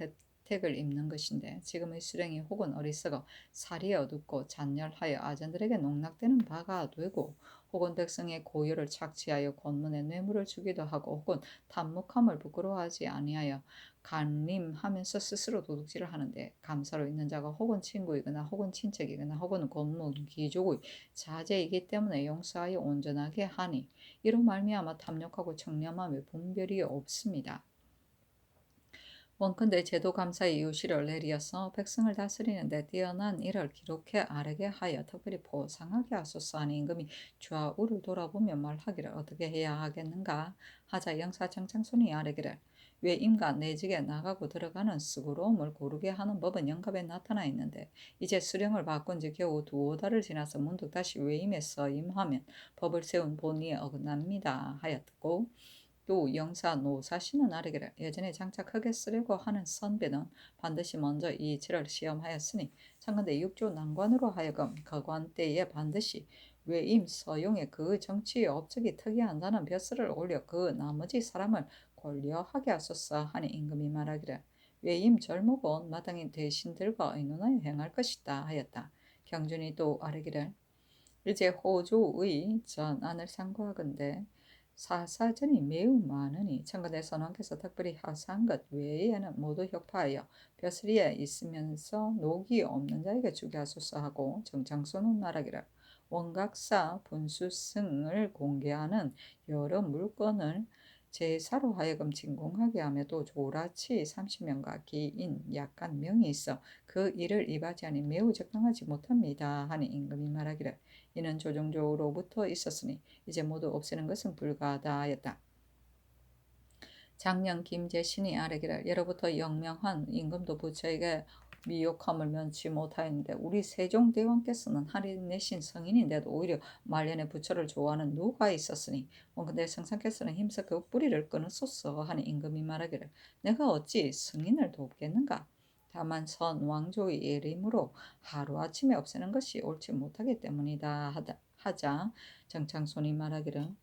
혜택을 입는 것인데 지금의 수령이 혹은 어리석어 살이 어둡고 잔열하여 아전들에게 농락되는 바가 되고 혹은 백성의 고요를 착취하여 권문에 뇌물을 주기도 하고 혹은 탐묵함을 부끄러워하지 아니하여 간림하면서 스스로 도둑질을 하는데 감사로 있는 자가 혹은 친구이거나 혹은 친척이거나 혹은 권문 귀족의 자제이기 때문에 용서하여 온전하게 하니 이로 말미암아 탐욕하고 청렴함의 분별이 없습니다. 원컨대 제도 감사의 유시를 내리어서 백성을 다스리는데 뛰어난 일을 기록해 아뢰게 하여 특별히 보상하게 하소서 하니 임금이 좌우를 돌아보며 말하기를 어떻게 해야 하겠는가 하자 영사청장손이 아뢰기를 왜 임가 내직에 나가고 들어가는 수고로움을 고르게 하는 법은 영갑에 나타나 있는데 이제 수령을 바꾼 지 겨우 두어 달을 지나서 문득 다시 외임에 서임하면 법을 세운 본의에 어긋납니다 하였고 또 영사 노사시는 아래기를 예전에 장차 크게 쓰려고 하는 선비는 반드시 먼저 이 질을 시험하였으니 창건대 육조 난관으로 하여금 거관 때에 반드시 외임 서용의 그 정치의 업적이 특이한다는 벼슬을 올려 그 나머지 사람을 권려하게 하소서 하니 임금이 말하기를 외임 절목은 마땅히 대신들과 의논하여 행할 것이다 하였다. 경준이 또 아뢰기를 이제 호조의 전안을 상고하건대 사사전이 매우 많으니 청건대 선왕께서 특별히 하사한 것 외에는 모두 혁파하여 벼슬이에 있으면서 녹이 없는 자에게 주게 하소서 하고 정장손은 말하기를 원각사 분수승을 공개하는 여러 물건을 제사로 하여금 진공하게 하며도 조라치 30명과 기인 약간 명이 있어 그 일을 이바지하니 매우 적당하지 못합니다 하니 임금이 말하기를 이는 조정조로부터 있었으니 이제 모두 없애는 것은 불가하다 하였다. 장령 김제신이 아뢰기를 예로부터 영명한 임금도 부처에게 미혹함을 면치 못하였는데 우리 세종대왕께서는 할인 내신 성인인데도 오히려 말년에 부처를 좋아하는 누가 있었으니 원근대 성상께서는 힘써 그 뿌리를 끊으소서 하니 임금이 말하기를 내가 어찌 승인을 돕겠는가. 다만 선 왕조의 예림으로 하루아침에 없애는 것이 옳지 못하기 때문이다 하자 정창손이 말하기를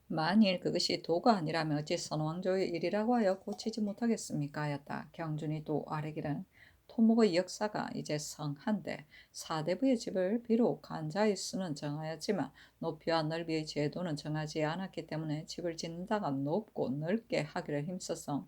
만일 그것이 도가 아니라면 어찌 선왕조의 일이라고 하여 고치지 못하겠습니까 하였다. 경준이 또 아뢰기를 토목의 역사가 이제 성한데 사대부의 집을 비록 간자의 수는 정하였지만 높이와 넓이의 제도는 정하지 않았기 때문에 집을 짓는다가 높고 넓게 하기를 힘써서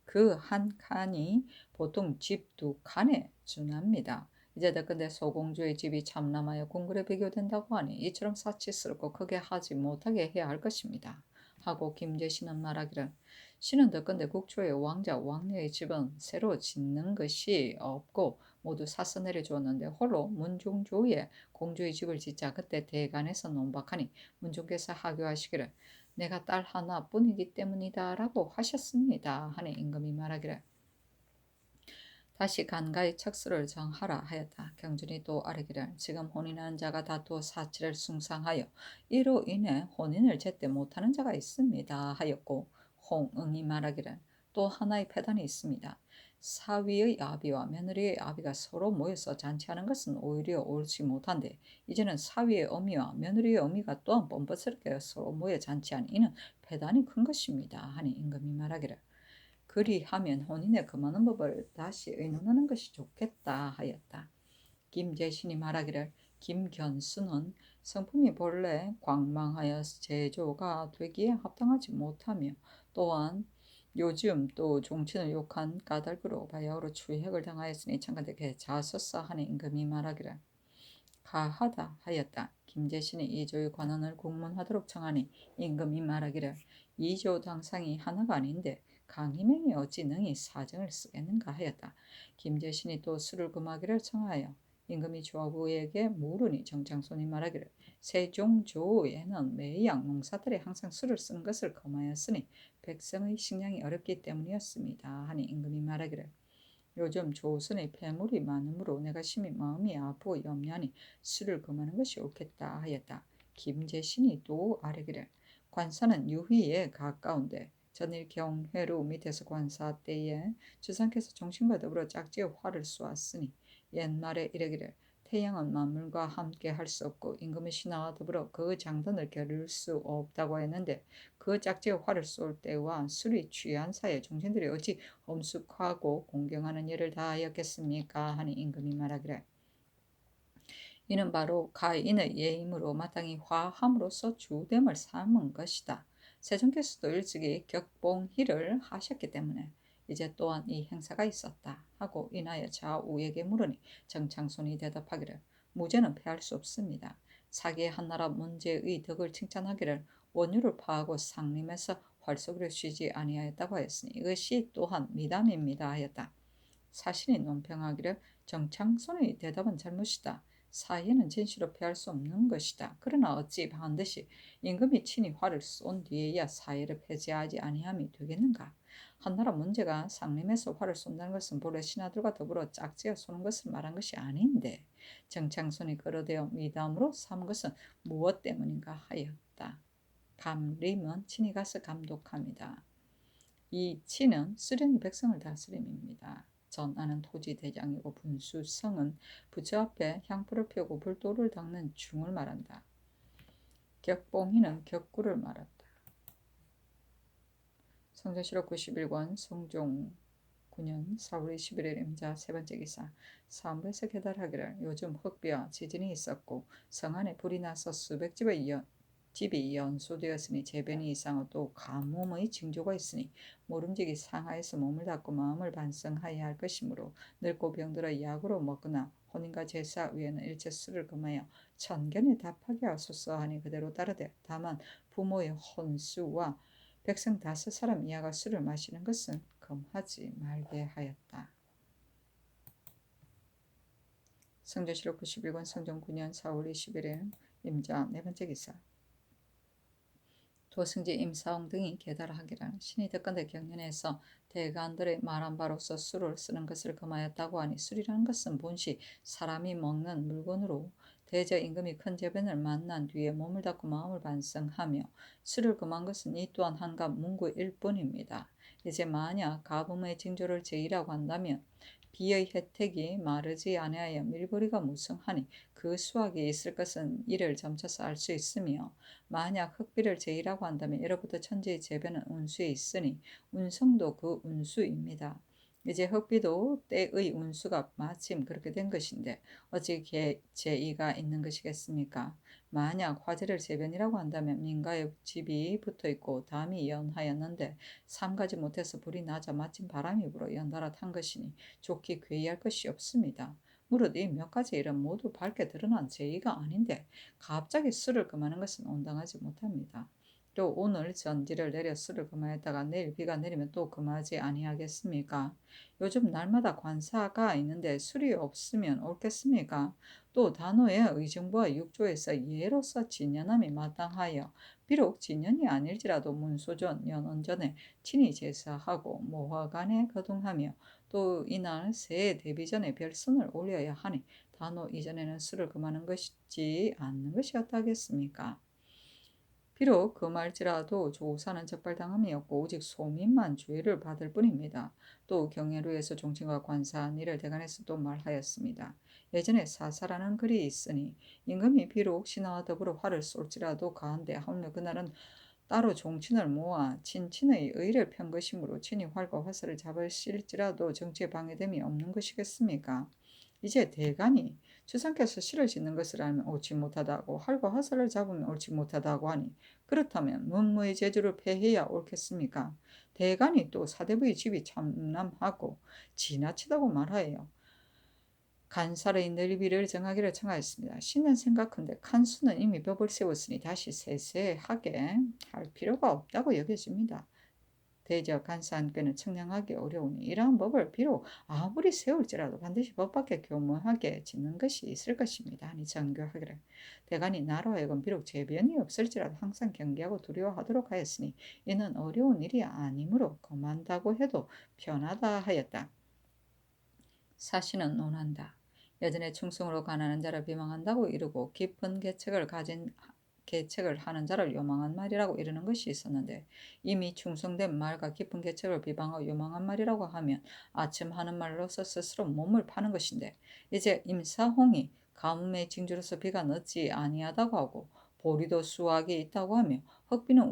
그 한 칸이 보통 집 두 칸에 준합니다. 이제 듣건대 소공주의 집이 참남하여 궁궐에 비교된다고 하니 이처럼 사치스럽고 크게 하지 못하게 해야 할 것입니다. 하고 김제신은 말하기를 신은 듣건대 국초의 왕자 왕녀의 집은 새로 짓는 것이 없고 모두 사서 내려주었는데 홀로 문중조의 공주의 집을 짓자 그때 대간에서 논박하니 문중께서 하교하시기를 내가 딸 하나뿐이기 때문이다 라고 하셨습니다 하니 임금이 말하기를 다시 간가의 척수를 정하라 하였다. 경준이 또 아뢰기를 지금 혼인한 자가 다투어 사치를 숭상하여 이로 인해 혼인을 제때 못하는 자가 있습니다 하였고 홍응이 말하기를 또 하나의 폐단이 있습니다. 사위의 아비와 며느리의 아비가 서로 모여서 잔치하는 것은 오히려 옳지 못한데 이제는 사위의 어미와 며느리의 어미가 또한 뻔뻔스럽게 서로 모여 잔치한 이는 폐단이 큰 것입니다 하니 임금이 말하기를 그리하면 혼인에 금하는 법을 다시 의논하는 것이 좋겠다 하였다. 김제신이 말하기를 김견수는 성품이 본래 광망하여 제조가 되기에 합당하지 못하며 또한 요즘 또 종친을 욕한 까닭으로 바야흐로 추행을 당하였으니 창간되게 자소서 하는 임금이 말하기를 가하다 하였다. 김제신이 이조의 관원을 공문하도록 청하니 임금이 말하기를 이조 당상이 하나가 아닌데 강희명이 어찌 능히 사정을 쓰겠는가 하였다. 김제신이 또 술을 금하기를 청하여 임금이 조부에게 물으니 정장손이 말하기를 세종조에는 매양 농사들이 항상 술을 쓰는 것을 금하였으니 백성의 식량이 어렵기 때문이었습니다 하니 임금이 말하기를 요즘 조선의 폐물이 많으므로 내가 심히 마음이 아프고 염려하니 술을 금하는 것이 옳겠다 하였다. 김제신이 또 아뢰기를 관사는 유희에 가까운데 전일 경회로 밑에서 관사 때에 주상께서 정신과 더불어 짝지어 활을 쏘았으니 옛말에 이르기를 태양은 만물과 함께 할 수 없고 임금의 신하와 더불어 그 장단을 겨룰 수 없다고 했는데 그 짝지어 활을 쏠 때와 술이 취한 사이에 종신들이 어찌 엄숙하고 공경하는 일을 다하였겠습니까 하니 임금이 말하기를 이는 바로 가인의 예임으로 마땅히 화함으로써 주됨을 삼은 것이다. 세종께서도 일찍이 격봉희를 하셨기 때문에 이제 또한 이 행사가 있었다 하고 인하여 좌우에게 물으니 정창손이 대답하기를 무죄는 패할 수 없습니다. 사기의 한나라 문제의 덕을 칭찬하기를 원유를 파하고 상림에서 활쏘기를 쉬지 아니하였다고 하였으니 이것이 또한 미담입니다 하였다. 사신이 논평하기를 정창손의 대답은 잘못이다. 사예는 진실로 피할 수 없는 것이다. 그러나 어찌 반드시 임금이 친히 활을 쏜 뒤에야 사예를 폐지하지 아니함이 되겠는가? 한나라 문제가 상림에서 활을 쏜다는 것은 본래 신하들과 더불어 짝지어 쏘는 것을 말한 것이 아닌데 정창손이 끌어대어 미담으로 삼은 것은 무엇 때문인가 하였다. 감림은 친히 가서 감독합니다. 이 친은 수령이 백성을 다스림입니다. 전하는 토지 대장이고 분수성은 부처 앞에 향불을 펴고 불도를 닦는 중을 말한다. 격봉희는 격구를 말한다. 성전시록 91권 성종 9년 4월 21일 임자 세 번째 기사. 사무에서 계달하기를 요즘 흑비와 지진이 있었고 성안에 불이 나서 수백 집이 연소되었으니 재변이 이상하고 또 가뭄의 징조가 있으니 모름지기 상하에서 몸을 닦고 마음을 반성하여야 할 것이므로 늙고 병들어 약으로 먹거나 혼인과 제사 위에는 일체 술을 금하여 천견에 답하게 하소서 하니 그대로 따르되 다만 부모의 혼수와 백성 5사람 이하가 술을 마시는 것은 금하지 말게 하였다. 성전시록 91권 성종 9년 4월 21일 임자 네 번째 기사. 도승지 임사홍 등이 계달하기를 신이 듣건대 경연에서 대간들의 말한 바로서 술을 쓰는 것을 금하였다고 하니 술이라는 것은 본시 사람이 먹는 물건으로 대저 임금이 큰 재변을 만난 뒤에 몸을 닦고 마음을 반성하며 술을 금한 것은 이 또한 한갑 문구일 뿐입니다. 이제 만약 가뭄의 징조를 제의라고 한다면 비의 혜택이 마르지 아니하여 밀보리가 무성하니 그 수확이 있을 것은 이를 점쳐서 알 수 있으며 만약 흑비를 제의라고 한다면 예로부터 천지의 재변은 운수에 있으니 운성도 그 운수입니다. 이제 흑비도 때의 운수가 마침 그렇게 된 것인데 어찌 제의가 있는 것이겠습니까? 만약 화재를 재변이라고 한다면 민가에 집이 붙어있고 담이 연하였는데 삼가지 못해서 불이 나자 마침 바람이 불어 연달아 탄 것이니 좋게 괴이할 것이 없습니다. 무릇 이 몇 가지 일은 모두 밝게 드러난 제의가 아닌데 갑자기 술을 금하는 것은 온당하지 못합니다. 또 오늘 전지를 내려 술을 금하였다가 내일 비가 내리면 또 금하지 아니하겠습니까? 요즘 날마다 관사가 있는데 술이 없으면 옳겠습니까? 또 단호의 의정부와 육조에서 예로서 진연함이 마땅하여 비록 진연이 아닐지라도 문소전 연원전에 친히 제사하고 모화관에 거동하며 또 이날 새해 데뷔 전에 별선을 올려야 하니 단호 이전에는 술을 금하는 것이지 않는 것이었다 하겠습니까? 비록 금할지라도 조사는 적발당함이었고 오직 소민만 죄를 받을 뿐입니다. 또 경예루에서 종친과 관사한 일을 대간에서 또 말하였습니다. 예전에 사사라는 글이 있으니 임금이 비록 신하와 더불어 활을 쏠지라도 가한데 하물며 그날은 따로 종친을 모아 친친의 의를 편 것이므로 친히 활과 화살을 잡으실지라도 정치에 방해됨이 없는 것이겠습니까? 이제 대간이 주상께서 시를 짓는 것을 알면 옳지 못하다고 활과 화살을 잡으면 옳지 못하다고 하니 그렇다면 문무의 재주를 폐해야 옳겠습니까? 대간이 또 사대부의 집이 참남하고 지나치다고 말하여 간살의 넓이를 정하기를 청하였습니다. 신은 생각한데 칸수는 이미 벽을 세웠으니 다시 세세하게 할 필요가 없다고 여겨집니다. 대저 간사한께는 청량하기 어려우니 이러한 법을 비록 아무리 세울지라도 반드시 법 밖에 교문하게 짓는 것이 있을 것입니다. 하니 정교하기를 대간이 나로 하여금 비록 재변이 없을지라도 항상 경계하고 두려워하도록 하였으니 이는 어려운 일이 아니므로 금한다고 해도 편하다 하였다. 사신은 논한다. 예전에 충성으로 가난한 자를 비방한다고 이르고 깊은 계책을 하는 자를 요망한 말이라고 이르는 것이 있었는데 이미 충성된 말과 깊은 계책을 비방하고 요망한 말이라고 하면 아침 하는 말로서 스스로 몸을 파는 것인데 이제 임사홍이 가뭄의 징조로서 비가 늦지 아니하다고 하고 보리도 수확이 있다고 하며 흑비는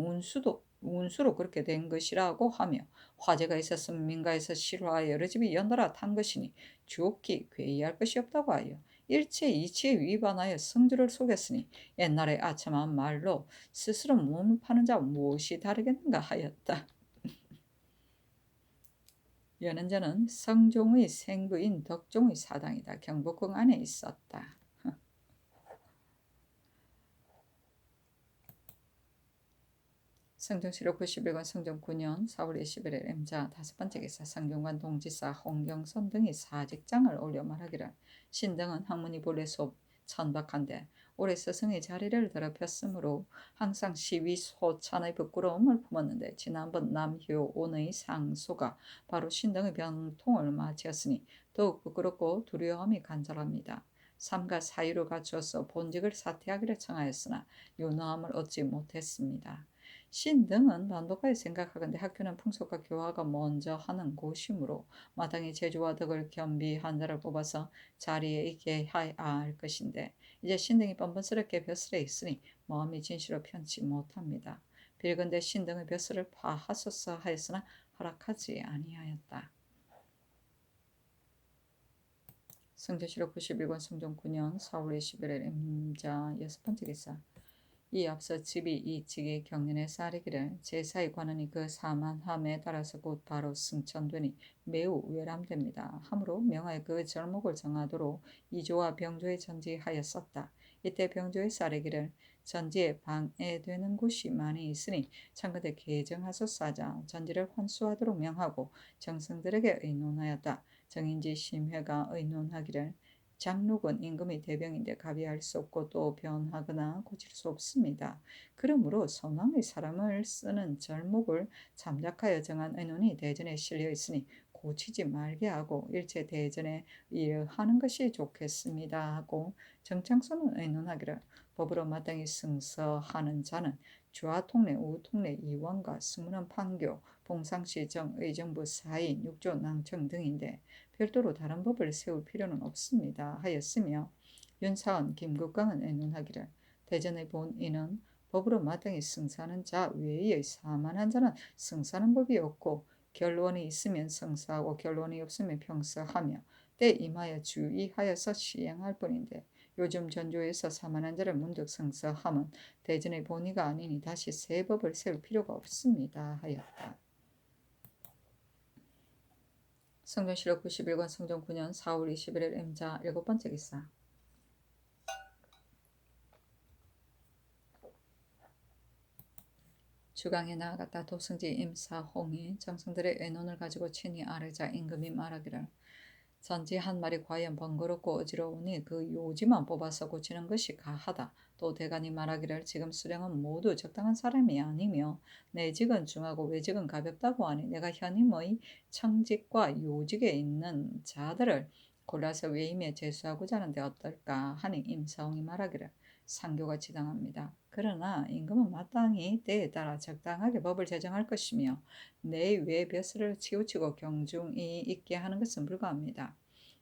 운수로 그렇게 된 것이라고 하며 화재가 있었으면 민가에서 실화와 여러 집이 연달아 탄 것이니 주옥기 괴이할 것이 없다고 하여 일체 이치에 위반하여 성주를 속였으니 옛날에 아첨한 말로 스스로 몸을 파는 자 무엇이 다르겠는가 하였다. 연은자는 성종의 생부인 덕종의 사당이다. 경복궁 안에 있었다. 성종시록 91권 성종 9년 4월 21일 임자 5번째 기사. 상경관 동지사 홍경선 등이 사직장을 올려 말하기를 신등은 학문이 본래 수업 천박한데 올해 스승의 자리를 더럽혔으므로 항상 시위 소찬의 부끄러움을 품었는데 지난번 남효온의 상소가 바로 신등의 병통을 마치었으니 더욱 부끄럽고 두려움이 간절합니다. 삼가 사유를 갖추어서 본직을 사퇴하기를 청하였으나 윤허함을 얻지 못했습니다. 신등은 반복하여 생각하건대 학교는 풍속과 교화가 먼저 하는 곳이므로 마땅히 재주와 덕을 겸비한 자를 뽑아서 자리에 있게 해야 할 것인데 이제 신등이 뻔뻔스럽게 벼슬에 있으니 마음이 진실로 편치 못합니다. 빌건대 신등의 벼슬을 파하소서 하였으나 허락하지 아니하였다. 성조실록 91권 성종 9년 4월 21일 임자 6번째 기사. 이 앞서 집이 이 직의 경륜에 쌓이기를 제사의 관원이 그 사만함에 따라서 곧 바로 승천되니 매우 외람됩니다. 하므로 명하여 그 절목을 정하도록 이조와 병조에 전지하였었다. 이때 병조에 쌓이기를 전지에 방해되는 곳이 많이 있으니 창건대 개정하소서 하자 전지를 환수하도록 명하고 정승들에게 의논하였다. 정인지 심회가 의논하기를 장록은 임금의 대병인데 가비할 수 없고 또 변하거나 고칠 수 없습니다. 그러므로 선왕의 사람을 쓰는 절목을 잠작하여 정한 의논이 대전에 실려 있으니 고치지 말게 하고 일체 대전에 이르하는 것이 좋겠습니다 하고 정창소는 의논하기를 법으로 마땅히 승서하는 자는 좌통례, 우통례, 이원과 승문원 판교, 봉상시 정, 의정부 사인, 육조 낭청 등인데 별도로 다른 법을 세울 필요는 없습니다 하였으며 윤사원, 김국광은 의논하기를 대전의 본인은 법으로 마땅히 승사하는 자 외의 사만한 자는 승사하는 법이 없고 결론이 있으면 승사하고 결론이 없으면 평서하며 때 임하여 주의하여서 시행할 뿐인데 요즘 전조에서 사만한 자를 문득 승서함은 대전의 본의가 아니니 다시 새 법을 세울 필요가 없습니다 하였다. 성전실록 91권 성종 9년 4월 21일 임자 7번째 기사. 주강에 나아갔다. 도승지 임사홍이 정승들의 의논을 가지고 친히 아뢰자 임금이 말하기를 전지 한 말이 과연 번거롭고 어지러우니 그 요지만 뽑아서 고치는 것이 가하다. 또 대간이 말하기를 지금 수령은 모두 적당한 사람이 아니며 내직은 중하고 외직은 가볍다고 하니 내가 현임의 청직과 요직에 있는 자들을 골라서 외임에 제수하고자 하는데 어떨까 하니 임사홍이 말하기를 상교가 지당합니다. 그러나 임금은 마땅히 때에 따라 적당하게 법을 제정할 것이며 내외 벼슬을 치우치고 경중이 있게 하는 것은 불가합니다.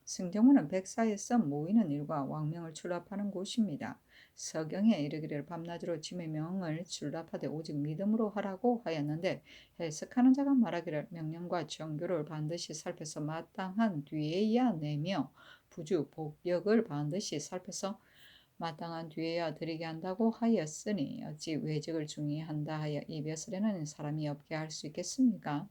승정원은 백사에서 모이는 일과 왕명을 출납하는 곳입니다. 서경에 이르기를 밤낮으로 짐의 명을 출납하되 오직 믿음으로 하라고 하였는데 해석하는 자가 말하기를 명령과 정교를 반드시 살펴서 마땅한 뒤에야 내며 부주 복역을 반드시 살펴서 마땅한 뒤에야 드리게 한다고 하였으니 어찌 외적을 중의한다 하여 이 벼슬에는 사람이 없게 할 수 있겠습니까?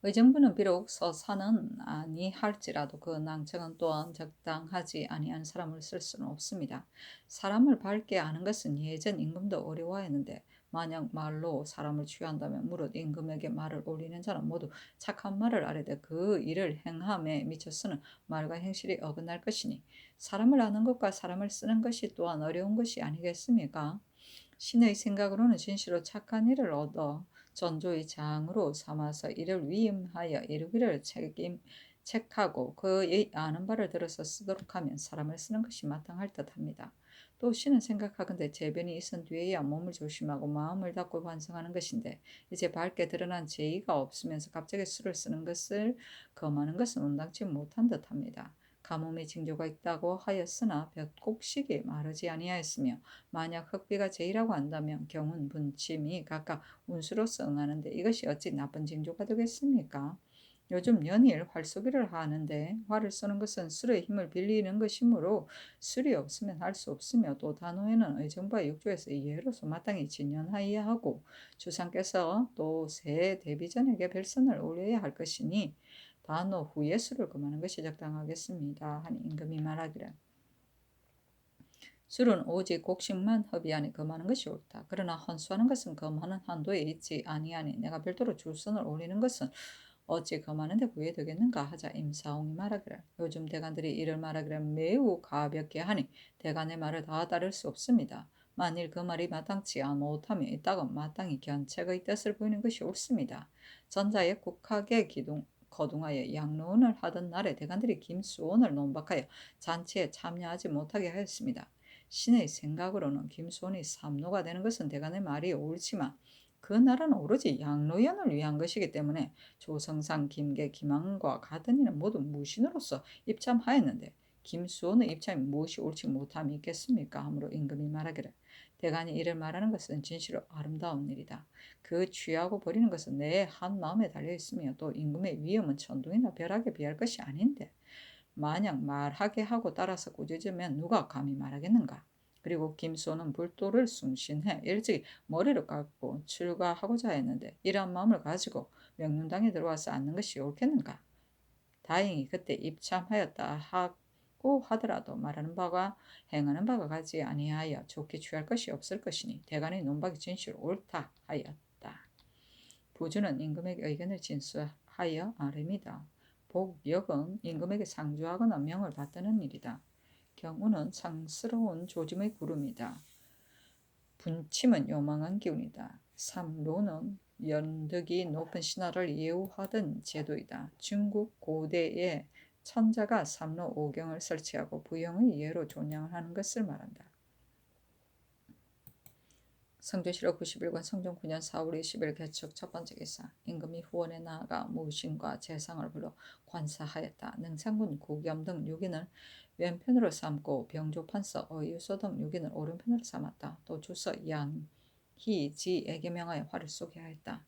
의정부는 비록 서사는 아니할지라도 그 낭청은 또한 적당하지 아니한 사람을 쓸 수는 없습니다. 사람을 밝게 아는 것은 예전 임금도 어려워했는데 만약 말로 사람을 취한다면 무릇 임금에게 말을 올리는 자는 모두 착한 말을 아뢰되 그 일을 행함에 미쳐서는 말과 행실이 어긋날 것이니 사람을 아는 것과 사람을 쓰는 것이 또한 어려운 것이 아니겠습니까? 신의 생각으로는 진실로 착한 일을 얻어 전조의 장으로 삼아서 이를 위임하여 이루기를 책하고 그의 아는 바를 들어서 쓰도록 하면 사람을 쓰는 것이 마땅할 듯합니다. 또 신은 생각하건대 재변이 있은 뒤에야 몸을 조심하고 마음을 닫고 반성하는 것인데 이제 밝게 드러난 죄의가 없으면서 갑자기 수를 쓰는 것을 금하는 것은 온당치 못한 듯합니다. 가뭄의 징조가 있다고 하였으나 볕곡식이 마르지 아니하였으며 만약 흑비가 제이라고 한다면 경운 분침이 각각 운수로서 응하는데 이것이 어찌 나쁜 징조가 되겠습니까? 요즘 연일 활쏘기를 하는데 활을 쏘는 것은 술의 힘을 빌리는 것이므로 술이 없으면 할 수 없으며 또 단호에는 의정부와 육조에서 이해로서 마땅히 진연하여야 하고 주상께서 또 새 대비전에게 별선을 올려야 할 것이니 단호 후에 술을 금하는 것이 적당하겠습니다 하니 임금이 말하기를 술은 오직 곡식만 허비하니 금하는 것이 옳다. 그러나 헌수하는 것은 금하는 한도에 있지 아니하니 내가 별도로 줄선을 올리는 것은 어찌 그만한데 구해되겠는가 하자 임사홍이 말하기를 요즘 대간들이 이를 말하기를 매우 가볍게 하니 대간의 말을 다 따를 수 없습니다. 만일 그 말이 마땅치 못하면 이따금 마땅히 견책의 뜻을 보이는 것이 옳습니다. 전자의 국학의 기둥 거둥하여 양로원을 하던 날에 대간들이 김수원을 논박하여 잔치에 참여하지 못하게 하였습니다. 신의 생각으로는 김수원이 삼노가 되는 것은 대간의 말이 옳지만 그 나라는 오로지 양로원을 위한 것이기 때문에 조성상, 김계, 김항과 같은 이는 모두 무신으로서 입참하였는데 김수원의 입참이 무엇이 옳지 못함이 있겠습니까? 하므로 임금이 말하기를 대간이 이를 말하는 것은 진실로 아름다운 일이다. 그 취하고 버리는 것은 내 한 마음에 달려 있으며 또 임금의 위엄은 천둥이나 벼락에 비할 것이 아닌데 만약 말하게 하고 따라서 꾸짖으면 누가 감히 말하겠는가? 그리고 김수호는 불도를 숭신해 일찍 머리를 깎고 출가하고자 했는데 이러한 마음을 가지고 명륜당에 들어와서 앉는 것이 옳겠는가? 다행히 그때 입참하였다 하고 하더라도 말하는 바가 행하는 바가 같지 아니하여 좋게 취할 것이 없을 것이니 대간의 논박이 진실 옳다 하였다. 부주는 임금에게 의견을 진술하여 아뢰미다. 복역은 임금에게 상주하거나 명을 받드는 일이다. 경우는 상스러운 조짐의 구름이다. 분침은 요망한 기운이다. 삼로는 연덕이 높은 신하를 예우하던 제도이다. 중국 고대에 천자가 삼로 오경을 설치하고 부영의 예로 존양하는 것을 말한다. 성조실록 91권 성종 9년 4월 20일 개축 첫 번째 기사. 임금이 후원에 나아가 무신과 재상을 불러 관사하였다. 능상군 구겸 등 6인을 왼편으로 삼고 병조판서 어유소 등 6인을 오른편으로 삼았다. 또 주서 양희지에게 명하여 활을 쏘게 하였다.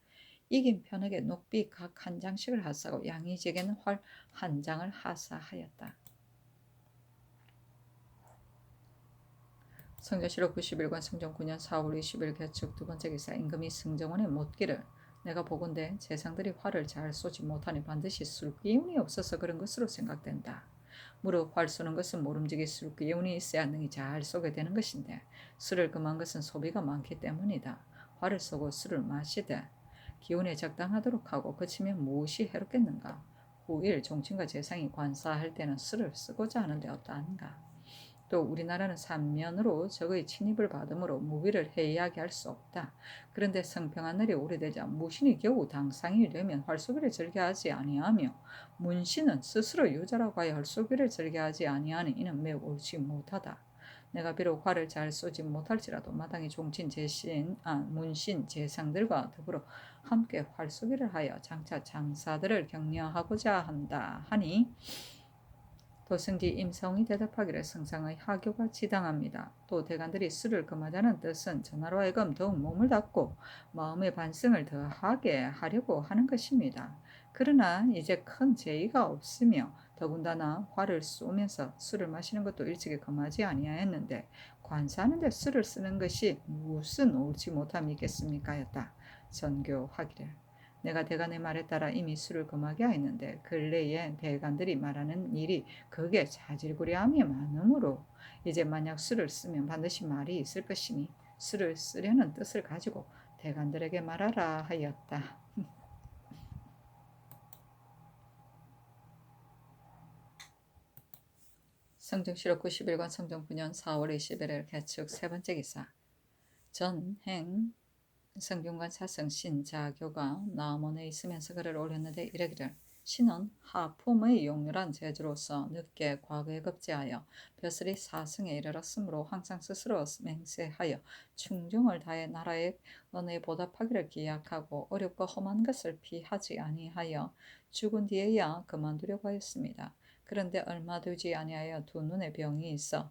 이긴 편에게 녹비 각 한 장씩을 하사하고 양희지에게는 활 한 장을 하사하였다. 성조실록 91권 성종 9년 4월 20일 개축 두 번째 기사. 임금이 승정원에 묻기를 내가 보건대 재상들이 활을 잘 쏘지 못하니 반드시 술기운이 없어서 그런 것으로 생각된다. 무릇 활 쏘는 것은 모름지기 술기운이 있어야 능히 잘 쏘게 되는 것인데 술을 금한 것은 소비가 많기 때문이다. 활을 쏘고 술을 마시되 기운에 적당하도록 하고 그치면 무엇이 해롭겠는가. 후일 종친과 재상이 관사할 때는 술을 쓰고자 하는데 어떠한가. 또 우리나라는 삼면으로 적의 침입을 받음으로 무비를 해이하게 할 수 없다. 그런데 성평한 날이 오래되자 무신이 겨우 당상이 되면 활쏘기를 즐겨하지 아니하며 문신은 스스로 유자라고 하여 활쏘기를 즐겨하지 아니하니 이는 매우 옳지 못하다. 내가 비록 활을 잘 쏘지 못할지라도 마땅히 종친 문신 재상들과 더불어 함께 활쏘기를 하여 장차 장사들을 격려하고자 한다 하니 도승지 임성이 대답하기를 성상의 하교가 지당합니다. 또 대간들이 술을 금하자는 뜻은 전하로 하여금 더욱 몸을 닫고 마음의 반성을 더하게 하려고 하는 것입니다. 그러나 이제 큰 제의가 없으며 더군다나 화를 쏘면서 술을 마시는 것도 일찍이 금하지 아니하였는데 관사하는 데 술을 쓰는 것이 무슨 옳지 못함이 있겠습니까? 하였다. 전교하기를 내가 대간의 말에 따라 이미 술을 금하게 하였는데 근래에 대간들이 말하는 일이 그게 자질구레함이 많으므로 이제 만약 술을 쓰면 반드시 말이 있을 것이니 술을 쓰려는 뜻을 가지고 대간들에게 말하라 하였다. 성정실록 91권 성종 9년 4월 21일 개축 세 번째 기사. 전행 성균관 사성 신자교가 남원에 있으면서 글을 올렸는데 이르기를 신은 하품의 용렬한 재주로서 늦게 과거에 급제하여 벼슬이 사승에 이르렀으므로 항상 스스로 맹세하여 충정을 다해 나라의 은혜에 보답하기를 기약하고 어렵고 험한 것을 피하지 아니하여 죽은 뒤에야 그만두려고 하였습니다. 그런데 얼마 되지 아니하여 두 눈에 병이 있어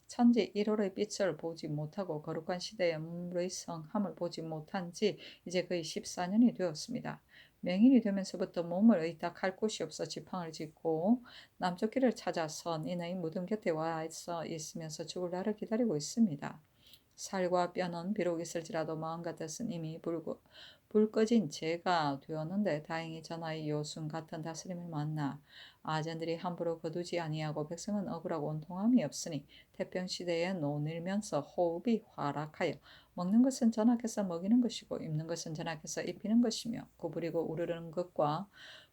천지 1월의 빛을 보지 못하고 거룩한 시대의 문물의 성함을 보지 못한 지 이제 거의 14년이 되었습니다. 맹인이 되면서부터 몸을 의탁할 곳이 없어 지팡을 짓고 남쪽 길을 찾아 선인의 무덤 곁에 와서 있으면서 죽을 날을 기다리고 있습니다. 살과 뼈는 비록 있을지라도 마음 같았은 이미 불 꺼진 죄가 되었는데 다행히 전하의 요순 같은 다스림을 만나 아전들이 함부로 거두지 아니하고 백성은 억울하고 온통함이 없으니 태평시대에 노늘면서 호흡이 활락하여 먹는 것은 전하께서 먹이는 것이고 입는 것은 전하께서 입히는 것이며 구부리고 우르르는 것과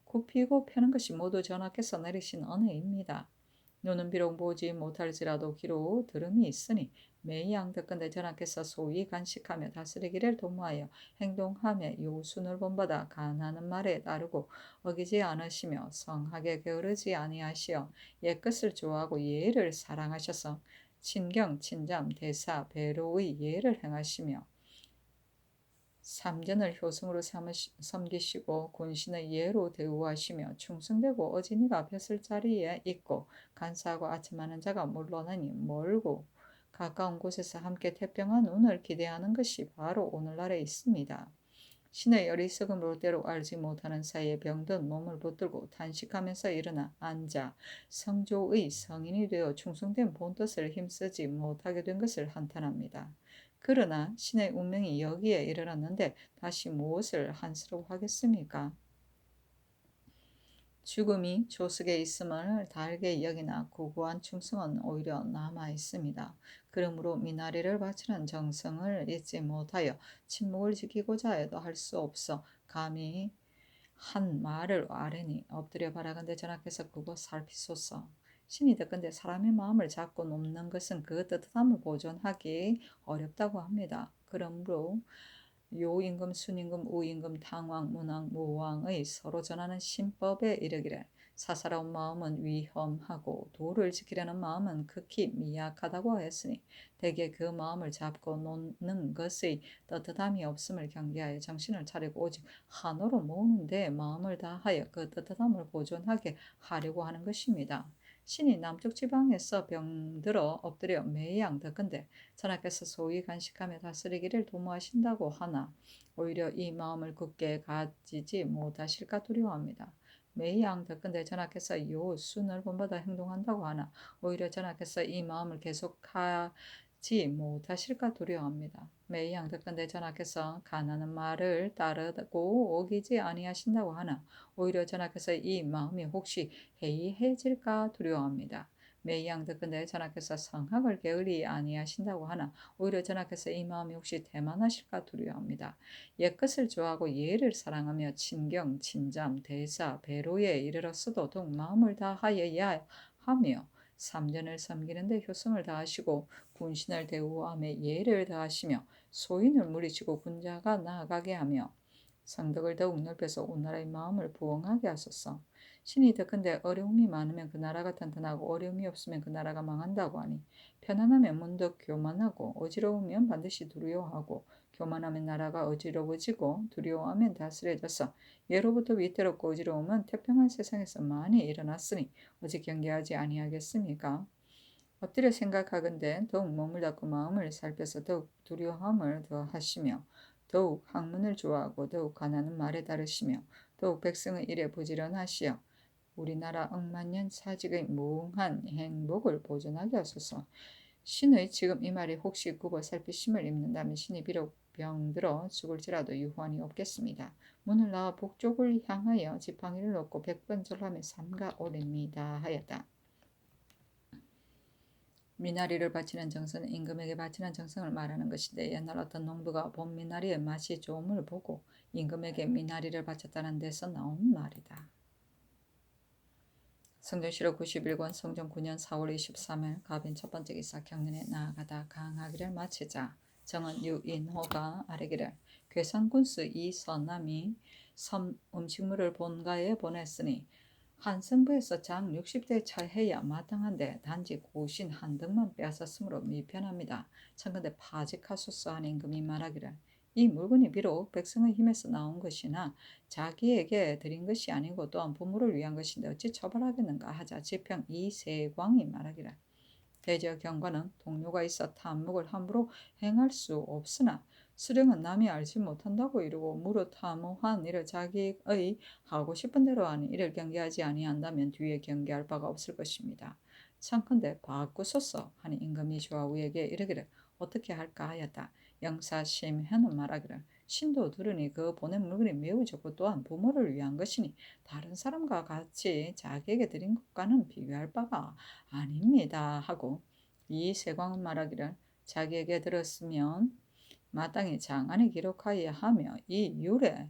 굽히고 펴는 것이 모두 전하께서 내리신 은혜입니다. 눈은 비록 보지 못할지라도 귀로 들음이 있으니 매이 양득건대 전하께서 소위 간식하며 다스리기를 도모하여 행동하며 요순을 본받아 간하는 말에 따르고 어기지 않으시며 성하게 게으르지 아니하시어 옛것을 좋아하고 예를 사랑하셔서 친경, 친잠, 대사, 배로의 예를 행하시며 삼전을 효성으로 섬기시고 군신의 예로 대우하시며 충성되고 어진이가 벼슬 자리에 있고 간사하고 아첨하는 자가 물러나니 멀고 가까운 곳에서 함께 태평한 운을 기대하는 것이 바로 오늘날에 있습니다. 신의 어리석음으로 때로 알지 못하는 사이에 병든 몸을 붙들고 탄식하면서 일어나 앉아 성조의 성인이 되어 충성된 본뜻을 힘쓰지 못하게 된 것을 한탄합니다. 그러나 신의 운명이 여기에 이르렀는데 다시 무엇을 한스러워하겠습니까? 죽음이 조석에 있음을 달게 여기나 고고한 충성은 오히려 남아 있습니다. 그러므로 미나리를 바치는 정성을 잊지 못하여 침묵을 지키고자 해도 할 수 없어 감히 한 말을 아뢰니 엎드려 바라건대 전하께서 그곳 살피소서. 신이 듣건대 사람의 마음을 잡고 높는 것은 그 뜨뜻함을 보존하기 어렵다고 합니다. 그러므로 요임금, 순임금, 우임금, 당왕, 문왕, 무왕의 서로 전하는 신법에 이르기를 사사로운 마음은 위험하고 도를 지키려는 마음은 극히 미약하다고 했으니 대개 그 마음을 잡고 놓는 것의 떳떳함이 없음을 경계하여 정신을 차리고 오직 한으로 모으는 데 마음을 다하여 그 떳떳함을 보존하게 하려고 하는 것입니다. 신이 남쪽 지방에서 병들어 엎드려 매양 듣건대 전하께서 소위 간식하며 다스리기를 도모하신다고 하나 오히려 이 마음을 굳게 가지지 못하실까 두려워합니다. 매양 듣건대 전하께서 요 순을 본받아 행동한다고 하나 오히려 전하께서 이 마음을 계속하지 못하실까 두려워합니다. 매양 듣건대 전하께서 가나는 말을 따르고 어기지 아니하신다고 하나 오히려 전하께서 이 마음이 혹시 해이해질까 두려워합니다. 매양 듣건대 전하께서 성학을 게을리 아니하신다고 하나 오히려 전하께서 이 마음이 혹시 대만하실까 두려워합니다. 옛것을 좋아하고 예를 사랑하며 친경, 친잠, 대사, 배로에 이르렀어도 더욱 마음을 다하여야 하며 삼전을 섬기는데 효성을 다하시고 군신을 대우하며 예를 다하시며 소인을 물리치고 군자가 나아가게 하며 성덕을 더욱 넓혀서 온 나라의 마음을 부엉하게 하소서. 신이 듣건대 어려움이 많으면 그 나라가 튼튼하고 어려움이 없으면 그 나라가 망한다고 하니 편안하면 문득 교만하고 어지러우면 반드시 두려워하고 교만하면 나라가 어지러워지고 두려워하면 다스려져서 예로부터 위태롭고 어지러움은 태평한 세상에서 많이 일어났으니 어찌 경계하지 아니하겠습니까? 엎드려 생각하건대 더욱 몸을 닫고 마음을 살펴서 더욱 두려움을 더하시며 더욱 학문을 좋아하고 더욱 가난한 말에 따르시며 더욱 백성의 일에 부지런하시어 우리나라 억만년 사직의 무궁한 행복을 보존하게 하소서. 신의 지금 이 말이 혹시 굽어 살피심을 입는다면 신이 비록 병들어 죽을지라도 유환이 없겠습니다. 문을 나와 북쪽을 향하여 지팡이를 놓고 100번 절하며 삼가 올립니다 하였다. 미나리를 바치는 정성은 임금에게 바치는 정성을 말하는 것인데 옛날 어떤 농부가 본 미나리의 맛이 좋음을 보고 임금에게 미나리를 바쳤다는 데서 나온 말이다. 성전시록 91권 성종 9년 4월 23일 갑인 첫 번째 기사 경륜에 나아가다 강하기를 마치자 정은 유인호가 아뢰기를 괴산군수 이선남이 음식물을 본가에 보냈으니 한승부에서 장 60대 차해야 마땅한데 단지 고신 한 등만 빼앗았으므로 미편합니다. 청근대 파직하소서 하는 임금이 말하기를 이 물건이 비록 백성의 힘에서 나온 것이나 자기에게 드린 것이 아니고 또한 부모를 위한 것인데 어찌 처벌하겠는가 하자 지평 이세광이 말하기를 대저 경관은 동료가 있어 탐묵을 함부로 행할 수 없으나 수령은 남이 알지 못한다고 이르고 무릇 탐호한 일을 자기의 하고 싶은 대로 하는 일을 경계하지 아니한다면 뒤에 경계할 바가 없을 것입니다. 청컨대 바꾸소서 하니 임금이 조하우에게 이르기를 어떻게 할까 하였다. 영사심해는 말하기를 신도 들으니 그 보낸 물건이 매우 좋고 또한 부모를 위한 것이니 다른 사람과 같이 자기에게 드린 것과는 비교할 바가 아닙니다 하고 이 세광은 말하기를 자기에게 들었으면 마땅히 장안에 기록하여야 하며 이 율에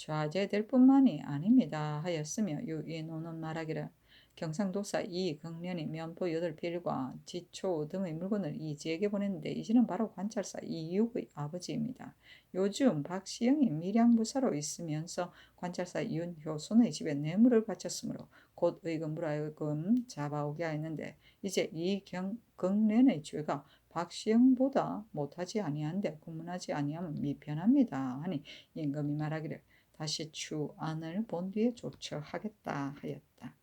좌제될 뿐만이 아닙니다 하였으며 유인호는 말하기를 경상도사 이경련이 면포 8필과 지초 등의 물건을 이지에게 보냈는데 이지는 바로 관찰사 이육의 아버지입니다. 요즘 박시영이 밀양부사로 있으면서 관찰사 윤효손의 집에 뇌물을 바쳤으므로 곧 의금부로 하여금 잡아오게 하였는데 이제 이경련의 죄가 박시영보다 못하지 아니한데 구문하지 아니하면 미편합니다 하니 임금이 말하기를 다시 추안을 본 뒤에 조처하겠다 하였다.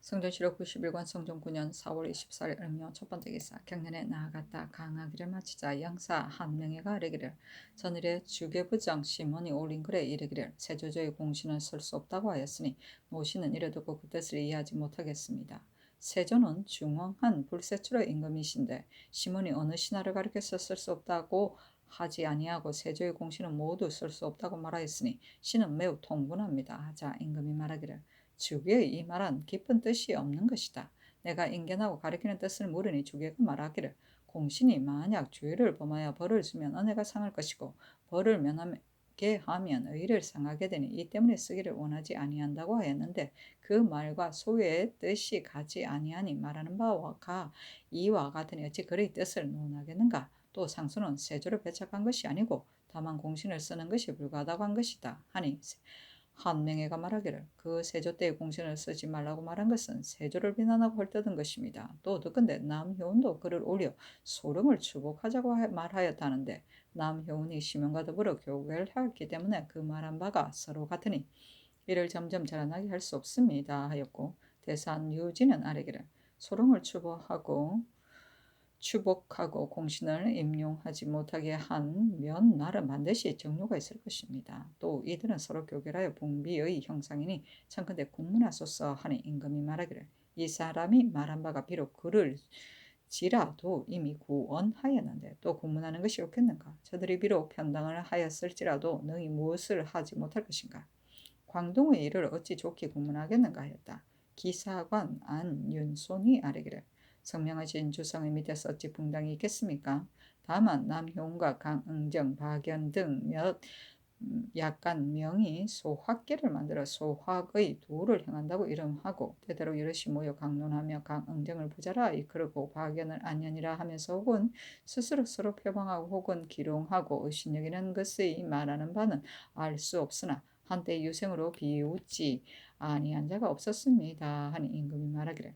성전시록 91권 성종 9년 4월 24일 을묘 첫번째 기사 경년에 나아갔다 강하기를 마치자 영사 한명회가 이르기를 전일에 주계부장 시몬이 올린 글에 이르기를 세조조의 공신은 쓸 수 없다고 하였으니 노신은 이래 듣고 그 뜻을 이해하지 못하겠습니다. 세조는 중흥한 불세출의 임금이신데 시몬이 어느 신하를 가리켜서 쓸 수 없다고 하지 아니하고 세조의 공신은 모두 쓸 수 없다고 말하였으니 신은 매우 통분합니다. 하자 임금이 말하기를 주계의 이 말은 깊은 뜻이 없는 것이다. 내가 인견하고 가리키는 뜻을 물으니 주계가 말하기를 공신이 만약 죄를 범하여 벌을 주면 은혜가 상할 것이고 벌을 면하게 하면 의를 상하게 되니 이 때문에 쓰기를 원하지 아니한다고 하였는데 그 말과 소의 뜻이 가지 아니하니 말하는 바와 이와 같으니 어찌 그의 뜻을 논하겠는가. 또 상수는 세조를 배척한 것이 아니고 다만 공신을 쓰는 것이 불가하다고 한 것이다 하니 한명회가 말하기를 그 세조 때의 공신을 쓰지 말라고 말한 것은 세조를 비난하고 헐뜯은 것입니다. 또 듣건대 남효운도 글을 올려 소름을 추복하자고 말하였다는데 남효운이 시몬과 더불어 교계를 하였기 때문에 그 말한 바가 서로 같으니 이를 점점 자라나게 할 수 없습니다 하였고 대산 유지는 아래기를 소름을 추복하고 공신을 임용하지 못하게 한 몇 날은 반드시 정료가 있을 것입니다. 또 이들은 서로 교결하여 봉비의 형상이니 청컨대 국문하소서 하니 임금이 말하기를 이 사람이 말한 바가 비록 글을 지라도 이미 구언하였는데 또 국문하는 것이 옳겠는가. 저들이 비록 편당을 하였을지라도 능히 무엇을 하지 못할 것인가. 광동의 일을 어찌 좋게 국문하겠는가 하였다. 기사관 안윤손이 아뢰기를 성명하신 주성의 밑에서 어찌 붕당이 있겠습니까? 다만 남효운과 강응정, 박연 등 몇 약간 명이 소학계를 만들어 소학의 도를 행한다고 이름하고 때대로 여럿이 모여 강론하며 강응정을 부자라 이끌고 박연을 안연이라 하면서 혹은 스스로 서로 표방하고 혹은 기롱하고 의신여기는 것의 말하는 바는 알 수 없으나 한때 유생으로 비웃지 아니한 자가 없었습니다 하니 임금이 말하기를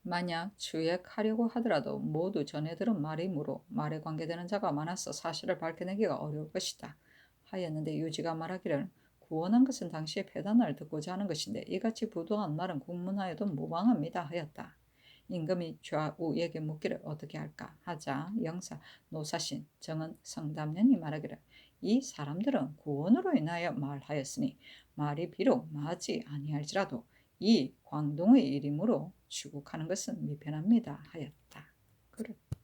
만약 추액하려고 하더라도 모두 전에 들은 말이므로 말에 관계되는 자가 많아서 사실을 밝혀내기가 어려울 것이다 하였는데 유지가 말하기를 구원한 것은 당시의 폐단을 듣고자 하는 것인데 이같이 부도한 말은 국문하여도 무방합니다 하였다. 임금이 좌우에게 묻기를 어떻게 할까 하자 영사 노사신 정은 성담년이 말하기를 이 사람들은 구원으로 인하여 말하였으니 말이 비록 맞지 아니할지라도 이 광동의 일이므로 추국하는 것은 미편합니다 하였다. 그렇다.